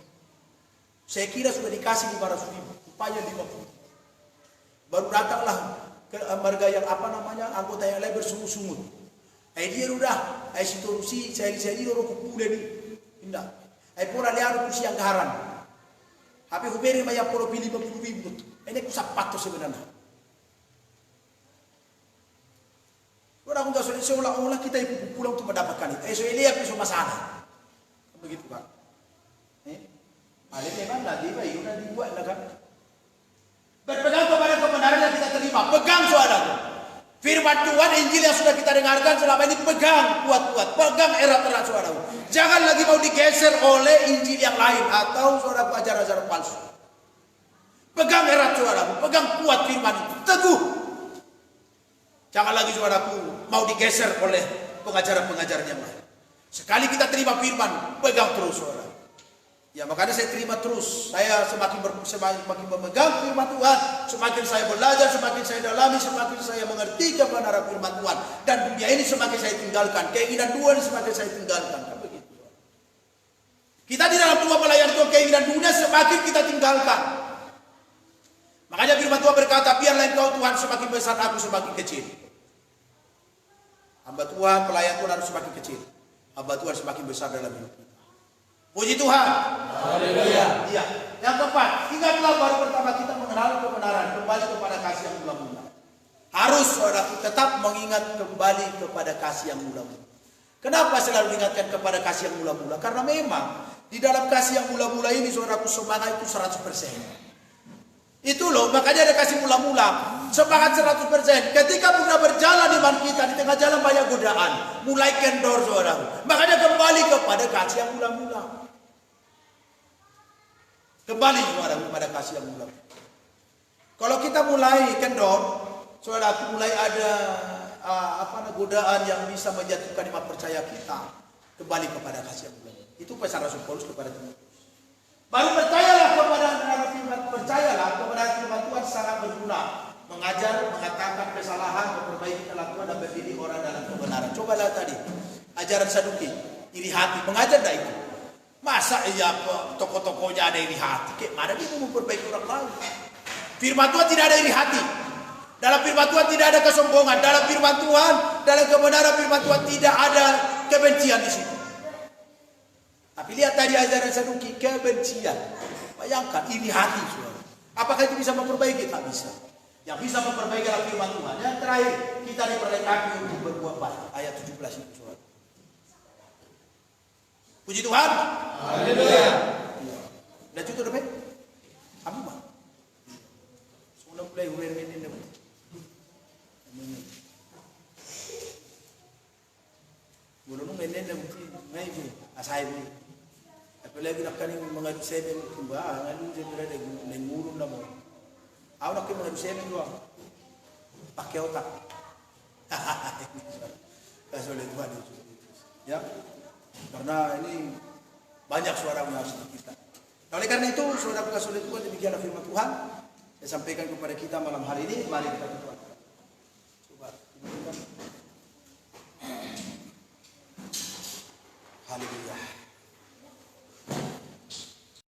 Speaker 1: Saya kira sudah dikasih 500.000, upaya 50. Baru datanglah ke marga yang anggota yang lain bersungut-sungut. Dia udah, situasi saya orang kumpulan ini, indah. Pura lihat kursi anggaran. Tapi huberi maya pura pilih 50.000. Ini kusap pato sebenarnya. Orang enggak seolah-olah kita ikut pulang untuk mendapatkan itu. So lihat itu masalah. Begitu kan? Ada memang lagi bayi udah dibuat lah kan. Berpegang kepada kebenaran yang kita terima. Pegang saudara. Firman Tuhan, Injil yang sudah kita dengarkan selama ini pegang kuat-kuat. Pegang erat-erat saudara. Jangan lagi mau digeser oleh Injil yang lain atau saudara ajaran-ajaran palsu. Pegang erat saudara. Pegang kuat firman itu. Teguh. Jangan lagi saudaraku mau digeser oleh pengajaran-pengajaran yang lain. Sekali kita terima firman, pegang terus saudara. Ya makanya saya terima terus. Saya semakin memegang firman Tuhan, semakin saya belajar, semakin saya dalami, semakin saya mengerti kebenaran firman Tuhan. Dan dunia ini semakin saya tinggalkan, keinginan dunia semakin saya tinggalkan. Kan begitu. Kita di dalam Tuhan melayani Tuhan, keinginan dunia semakin kita tinggalkan. Makanya firman Tuhan berkata, biarlah engkau Tuhan semakin besar, aku semakin kecil. Hamba Tuhan, pelayan Tuhan harus semakin kecil. Hamba Tuhan semakin besar dalam hidup kita. Puji Tuhan. Haleluya. Iya. Yang keempat, ingatlah baru pertama kita mengenal kebenaran, kembali kepada kasih yang mula-mula. Harus saudaraku tetap mengingat kembali kepada kasih yang mula-mula. Kenapa selalu diingatkan kepada kasih yang mula-mula? Karena memang di dalam kasih yang mula-mula ini saudaraku semangat itu 100%. Itu loh, makanya ada kasih mula-mula. Semangat 100%. Ketika sudah berjalan iman kita, di tengah jalan banyak godaan. Mulai kendor saudara. Makanya kembali kepada kasih yang mula-mula. Kembali saudara kepada kasih yang mula-mula. Kalau kita mulai kendor, saudara, mulai ada godaan yang bisa menjatuhkan iman percaya kita. Kembali kepada kasih yang mula-mula. Itu pesan Rasul Paulus kepada Timotius. Baru percayalah kepada firman, percayalah kepada firman Tuhan sangat berguna. Mengajar, mengatakan kesalahan, memperbaiki kelakuan dan mendidik orang dalam kebenaran. Cobalah tadi ajaran Saduki, iri hati, mengajar dah itu. Masa iya tokoh-tokohnya ada iri hati? Kayak mana dia mau memperbaiki orang lain? Firman Tuhan tidak ada iri hati. Dalam firman Tuhan tidak ada kesombongan. Dalam firman Tuhan, dalam kebenaran firman Tuhan tidak ada kebencian di situ. Tapi lihat tadi ajaran Saduki, kebencian. Bayangkan iri hati, saudara. Apakah itu bisa memperbaiki? Tak bisa. Yang bisa memperbaiki adalah firman Tuhan. Yang terakhir, kita diperlengkapi untuk berbuat baik. Ayat 17 itu, saudara. Puji Tuhan.
Speaker 2: Haleluya.
Speaker 1: Udah cukup deh, kamu mah. Sudah mulai huren-huren deh. Belum menen deh mungkin, ngai bu, asai bu. Apalagi nak kani mengadu semen kumbah, ngadu semen ada nengurun dah bu. Aku nak mengadu semen doang, pakai otak. Kasih oleh Tuhan itu, ya. Karena ini banyak suara yang harus kita. Oleh karena itu, saudara kasih oleh Tuhan, demikianlah firman Tuhan. Saya sampaikan kepada kita malam hari ini. Mari kita berdoa. Coba. Haleluya.